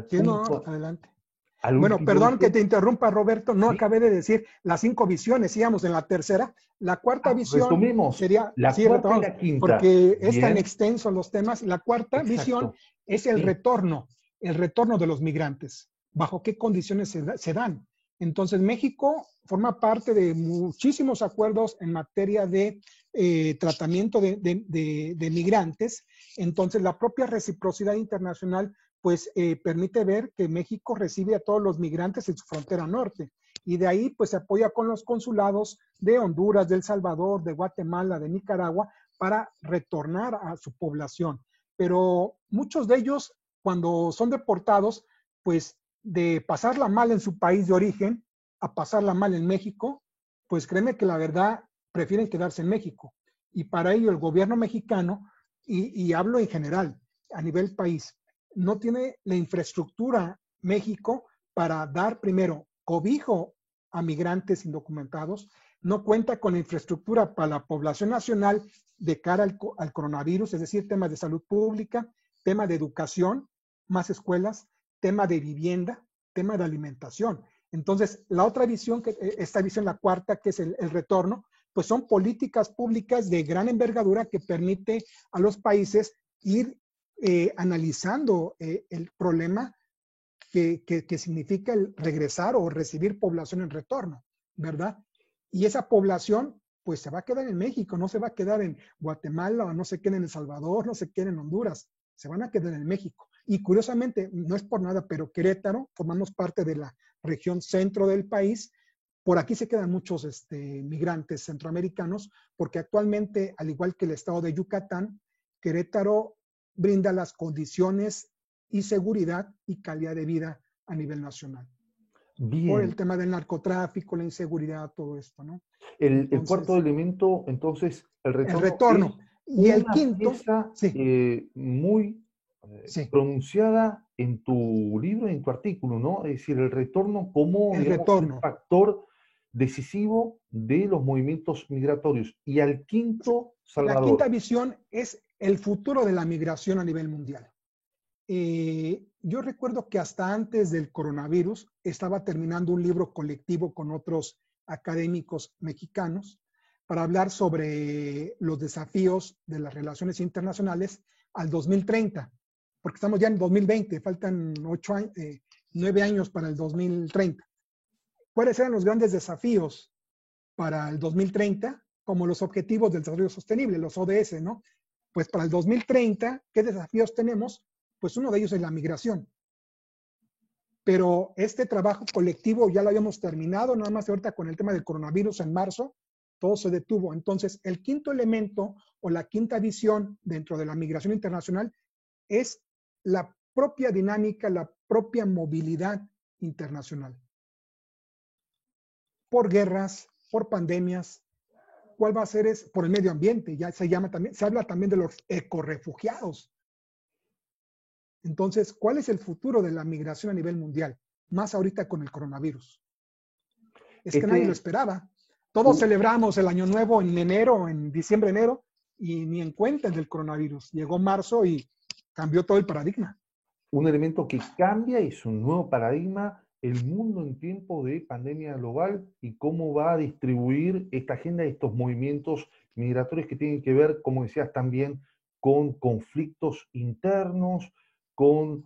B: sí,
A: punto.
B: No, adelante.
A: Bueno,
B: perdón que te interrumpa, Roberto, no
A: ¿sí?
B: Acabé de decir las 5 visiones, íbamos en la tercera. La cuarta visión
A: resumimos,
B: sería...
A: la cuarta y la quinta.
B: Porque es tan
A: Bien.
B: extenso los temas. La cuarta visión es el retorno de los migrantes. ¿Bajo qué condiciones se dan? Entonces, México forma parte de muchísimos acuerdos en materia de tratamiento de migrantes. Entonces, la propia reciprocidad internacional pues permite ver que México recibe a todos los migrantes en su frontera norte. Y de ahí pues se apoya con los consulados de Honduras, de El Salvador, de Guatemala, de Nicaragua, para retornar a su población. Pero muchos de ellos, cuando son deportados, pues de pasarla mal en su país de origen a pasarla mal en México, pues créeme que la verdad prefieren quedarse en México. Y para ello el gobierno mexicano, y hablo en general, a nivel país, no tiene la infraestructura México para dar primero cobijo a migrantes indocumentados, no cuenta con la infraestructura para la población nacional de cara al coronavirus, es decir, temas de salud pública, tema de educación, más escuelas, tema de vivienda, tema de alimentación. Entonces, la otra visión, esta visión, la cuarta, que es el retorno, pues son políticas públicas de gran envergadura que permite a los países ir analizando el problema que significa el regresar o recibir población en retorno, ¿verdad? Y esa población, pues se va a quedar en México, no se va a quedar en Guatemala, o no se queda en El Salvador, no se queda en Honduras, se van a quedar en México. Y curiosamente, no es por nada, pero Querétaro, formamos parte de la región centro del país, por aquí se quedan muchos migrantes centroamericanos, porque actualmente, al igual que el estado de Yucatán, Querétaro brinda las condiciones y seguridad y calidad de vida a nivel nacional. Por
A: Bien,
B: el tema del narcotráfico, la inseguridad, todo esto, ¿no?
A: el cuarto
B: Entonces,
A: elemento, entonces, el
B: el
A: retorno es
B: retorno. Y el
A: una
B: quinto,
A: pieza
B: sí,
A: muy
B: sí,
A: pronunciada en tu libro, en tu artículo, ¿no? Es decir, el retorno como,
B: el
A: digamos, un
B: retorno.
A: factor decisivo de los movimientos migratorios. Y al quinto,
B: La quinta
A: Salvador.
B: visión es el futuro de la migración a nivel mundial. Yo recuerdo que hasta antes del coronavirus estaba terminando un libro colectivo con otros académicos mexicanos para hablar sobre los desafíos de las relaciones internacionales al 2030, porque estamos ya en 2020, faltan 9 años para el 2030. ¿Cuáles eran los grandes desafíos para el 2030? Como los Objetivos del Desarrollo Sostenible, los ODS, ¿no? Pues para el 2030, ¿qué desafíos tenemos? Pues uno de ellos es la migración. Pero este trabajo colectivo ya lo habíamos terminado, nada más ahorita con el tema del coronavirus en marzo, todo se detuvo. Entonces, el quinto elemento o la quinta visión dentro de la migración internacional es la propia dinámica, la propia movilidad internacional. Por guerras, por pandemias, ¿cuál va a ser? Es por el medio ambiente, ya se llama también, se habla también de los ecorefugiados. Entonces, ¿cuál es el futuro de la migración a nivel mundial? Más ahorita con el coronavirus. Es que nadie lo
A: Este,
B: esperaba. Todos celebramos el año nuevo en enero, en diciembre, enero, y ni en cuenta el del coronavirus. Llegó marzo y cambió todo el paradigma.
A: un elemento que cambia, es un nuevo paradigma, el mundo en tiempo de pandemia global y cómo va a distribuir esta agenda, estos movimientos migratorios que tienen que ver, como decías también, con conflictos internos, con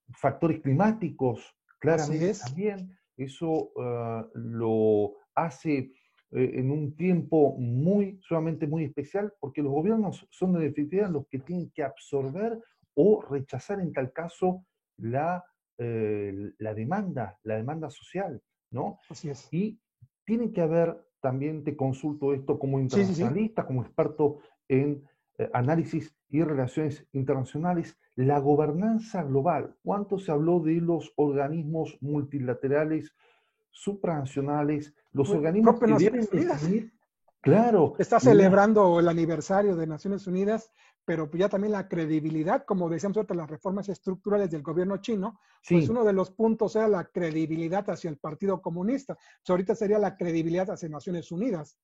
A: factores climáticos,
B: Así
A: claramente
B: es.
A: también. Eso lo hace en un tiempo muy, sumamente muy especial, porque los gobiernos son de definitiva los que tienen que absorber o rechazar en tal caso la demanda social, ¿no?
B: Así es.
A: Y tiene que haber, también te consulto esto como
B: Sí, sí, sí.
A: internacionalista, como experto en análisis y relaciones internacionales, la gobernanza global. ¿Cuánto se habló de los organismos multilaterales, supranacionales, los
B: Pues,
A: organismos
B: propio
A: que
B: Naciones
A: deben
B: Unidas.
A: definir, claro,
B: Está
A: la,
B: celebrando el aniversario de Naciones Unidas, pero ya también la credibilidad, como decíamos ahorita, las reformas estructurales del gobierno chino, pues
A: sí,
B: uno de los puntos era la credibilidad hacia el Partido Comunista. Pues ahorita sería la credibilidad hacia Naciones Unidas.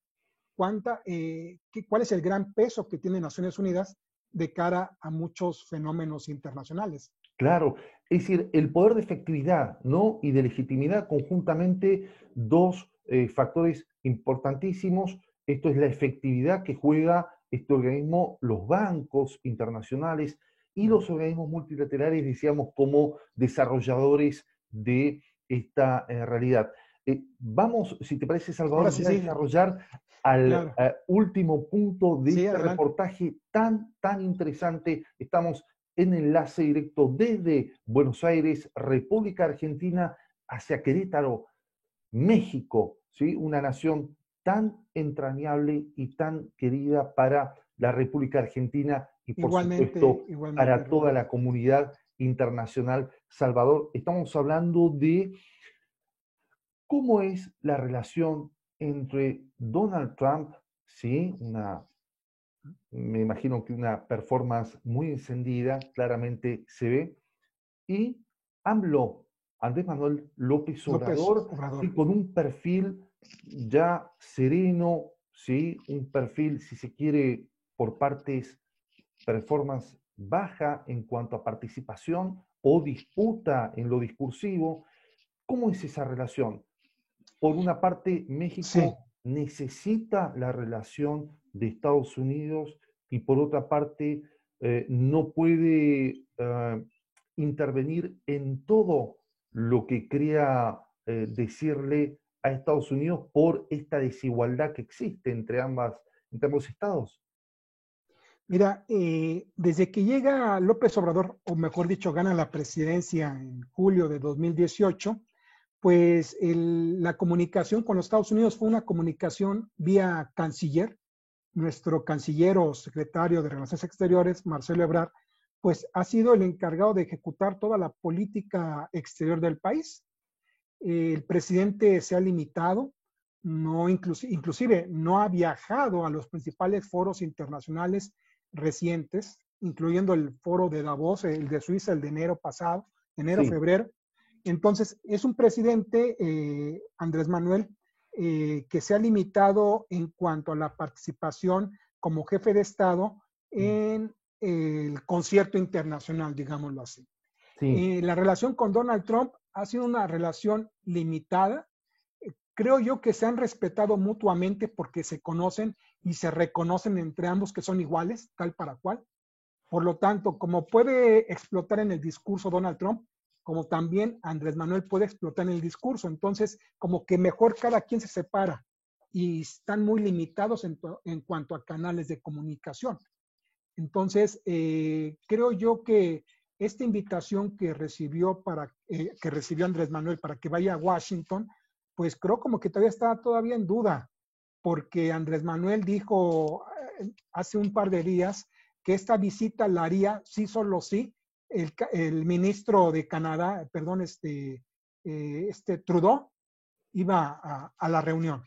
B: ¿Cuál es el gran peso que tiene Naciones Unidas de cara a muchos fenómenos internacionales?
A: claro, es decir, el poder de efectividad, ¿no? Y de legitimidad conjuntamente, dos factores importantísimos. Esto es la efectividad que juega este organismo, los bancos internacionales y los organismos multilaterales, decíamos, como desarrolladores de esta realidad. Vamos, si te parece,
B: Ahora
A: Salvador,
B: sí,
A: ya a
B: sí,
A: desarrollar al
B: claro.
A: último punto de
B: Sí,
A: este
B: adelante.
A: reportaje tan, tan interesante. Estamos en enlace directo desde Buenos Aires, República Argentina, hacia Querétaro, México, ¿sí? Una nación tan entrañable y tan querida para la República Argentina y, por
B: Igualmente,
A: supuesto,
B: igualmente,
A: para toda
B: Roberto.
A: la comunidad internacional. Salvador, estamos hablando de cómo es la relación entre Donald Trump, ¿sí? Me imagino que una performance muy encendida, claramente se ve, y AMLO, Andrés Manuel López
B: López
A: Obrador,
B: Obrador.
A: y con un perfil ya sereno, ¿sí? Un perfil, si se quiere, por partes, performance baja en cuanto a participación o disputa en lo discursivo. ¿Cómo es esa relación? Por una parte,
B: Sí,
A: México necesita la relación de Estados Unidos y por otra parte no puede intervenir en todo lo que crea decirle a Estados Unidos por esta desigualdad que existe entre ambos estados.
B: Mira, desde que llega López Obrador, o mejor dicho, gana la presidencia en julio de 2018, pues la comunicación con los Estados Unidos fue una comunicación vía canciller. Nuestro canciller o secretario de Relaciones Exteriores, Marcelo Ebrard, pues ha sido el encargado de ejecutar toda la política exterior del país. El presidente se ha limitado, no inclusive no ha viajado a los principales foros internacionales recientes, incluyendo el foro de Davos, el de Suiza, el de enero pasado, enero,
A: Sí,
B: febrero. Entonces, es un presidente, Andrés Manuel, que se ha limitado en cuanto a la participación como jefe de Estado en el concierto internacional, digámoslo así.
A: sí,
B: La relación con Donald Trump ha sido una relación limitada. Creo yo que se han respetado mutuamente porque se conocen y se reconocen entre ambos que son iguales, tal para cual. Por lo tanto, como puede explotar en el discurso Donald Trump, como también Andrés Manuel puede explotar en el discurso. Entonces, como que mejor cada quien se separa y están muy limitados en cuanto a canales de comunicación. Entonces, creo yo que esta invitación que recibió Andrés Manuel para que vaya a Washington, pues creo como que todavía está todavía en duda, porque Andrés Manuel dijo hace un par de días que esta visita la haría sí, solo sí, el ministro de Canadá, perdón, Trudeau, iba a la reunión.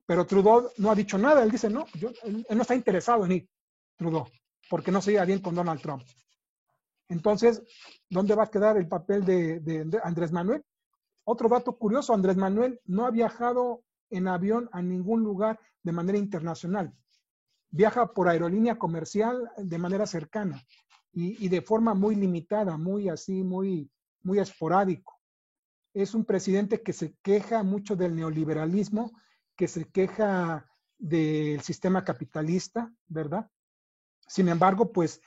B: Pero Trudeau no ha dicho nada, él dice, no, él no está interesado en ir, Trudeau, porque no se lleva bien con Donald Trump. Entonces, ¿dónde va a quedar el papel de Andrés Manuel? Otro dato curioso, Andrés Manuel no ha viajado en avión a ningún lugar de manera internacional. Viaja por aerolínea comercial de manera cercana y de forma muy limitada, muy así, muy esporádico. Es un presidente que se queja mucho del neoliberalismo, que se queja del sistema capitalista, ¿verdad? Sin embargo, pues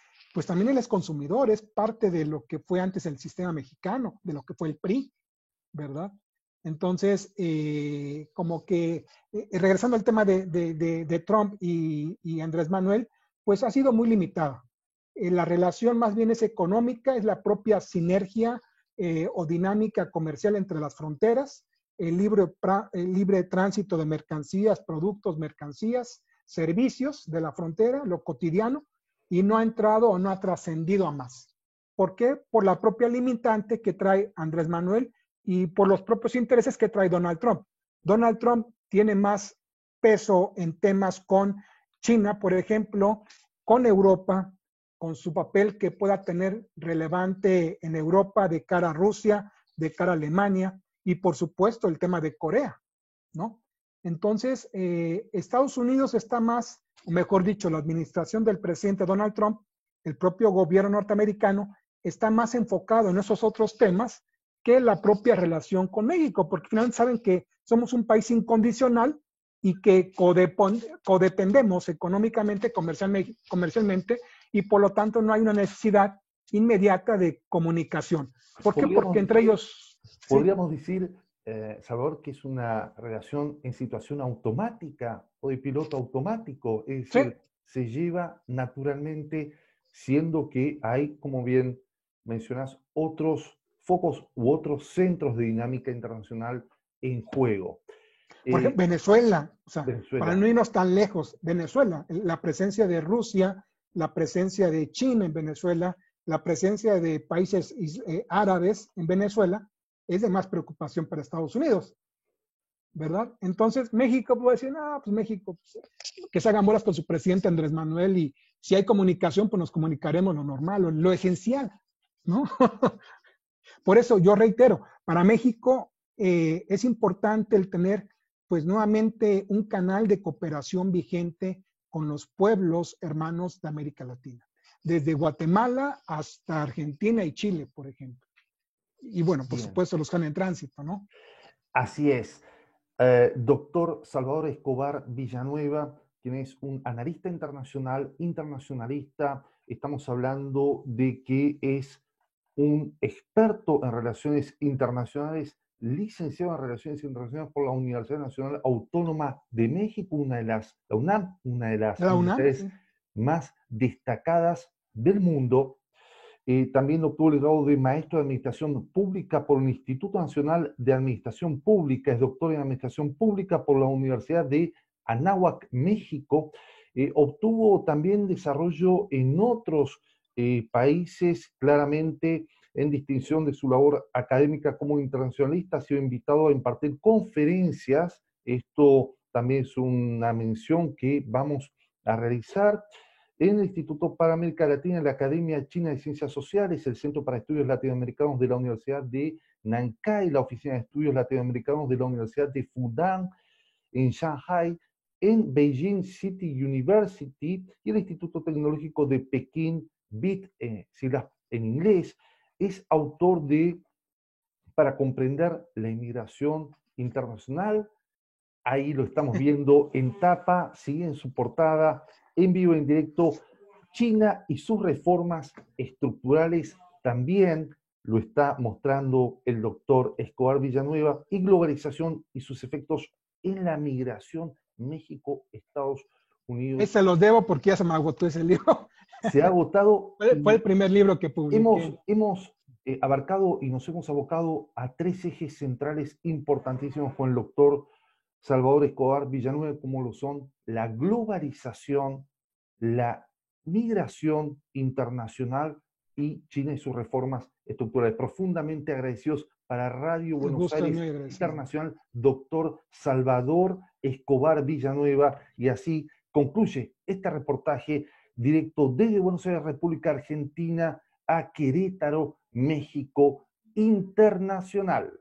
B: también él es consumidor, es parte de lo que fue antes el sistema mexicano, de lo que fue el PRI, ¿verdad? Entonces, como que, regresando al tema de Trump y Andrés Manuel, pues ha sido muy limitada. La relación más bien es económica, es la propia sinergia o dinámica comercial entre las fronteras, el libre tránsito de mercancías, productos, mercancías, servicios de la frontera, lo cotidiano, y no ha entrado o no ha trascendido a más. ¿Por qué? Por la propia limitante que trae Andrés Manuel y por los propios intereses que trae Donald Trump. Donald Trump tiene más peso en temas con China, por ejemplo, con Europa, con su papel que pueda tener relevante en Europa de cara a Rusia, de cara a Alemania y por supuesto el tema de Corea, ¿no? Entonces, Estados Unidos está más, o mejor dicho, la administración del presidente Donald Trump, el propio gobierno norteamericano, está más enfocado en esos otros temas que la propia relación con México, porque finalmente saben que somos un país incondicional y que codependemos económicamente, comercialmente, y por lo tanto no hay una necesidad inmediata de comunicación. ¿Por qué? Porque entre ellos, ¿sí?
A: podríamos decir, Salvador, que es una relación en situación automática o de piloto automático, es
B: Sí,
A: decir, se lleva naturalmente, siendo que hay, como bien mencionas, otros focos u otros centros de dinámica internacional en juego.
B: por ejemplo,
A: Eh,
B: Venezuela, o sea, para
A: Venezuela,
B: no irnos tan lejos, Venezuela, la presencia de Rusia, la presencia de China en Venezuela, la presencia de países árabes en Venezuela, es de más preocupación para Estados Unidos, ¿verdad? Entonces, México puede decir, ah, pues México, pues, que se hagan bolas con su presidente Andrés Manuel y si hay comunicación, pues nos comunicaremos lo normal, lo esencial, ¿no? Por eso yo reitero, para México es importante el tener pues nuevamente un canal de cooperación vigente con los pueblos hermanos de América Latina, desde Guatemala hasta Argentina y Chile, por ejemplo. Y bueno, por
A: bien,
B: supuesto los que han en tránsito, ¿no?
A: así es. Doctor Salvador Escobar Villanueva, quien es un analista internacional, internacionalista. Estamos hablando de que es un experto en relaciones internacionales, licenciado en Relaciones Internacionales por la Universidad Nacional Autónoma de México, la UNAM, una de las
B: La UNAM,
A: universidades
B: sí.
A: más destacadas del mundo. También obtuvo el grado de maestro de Administración Pública por el Instituto Nacional de Administración Pública, es doctor en Administración Pública por la Universidad de Anáhuac, México. Obtuvo también desarrollo en otros países, claramente en distinción de su labor académica como internacionalista. Ha sido invitado a impartir conferencias. Esto también es una mención que vamos a realizar en el Instituto para América Latina, en la Academia China de Ciencias Sociales, el Centro para Estudios Latinoamericanos de la Universidad de Nankai, la Oficina de Estudios Latinoamericanos de la Universidad de Fudan, en Shanghai, en Beijing City University y el Instituto Tecnológico de Pekín, BIT, siglas en inglés. Es autor de Para comprender la inmigración internacional. Ahí lo estamos viendo en tapa, sigue en su portada, en vivo, en directo. China y sus reformas estructurales también lo está mostrando el doctor Escobar Villanueva, y globalización y sus efectos en la migración México-Estados Unidos.
B: Ese los debo porque ya se me agotó ese libro.
A: Se ha agotado.
B: Fue el primer libro que publiqué.
A: Hemos abarcado y nos hemos abocado a tres ejes centrales importantísimos con el doctor Salvador Escobar Villanueva, como lo son la globalización, la migración internacional y China y sus reformas estructurales. Profundamente agradecidos para Radio Buenos Aires Internacional, doctor Salvador Escobar Villanueva. Y así concluye este reportaje directo desde Buenos Aires, República Argentina, a Querétaro, México, internacional.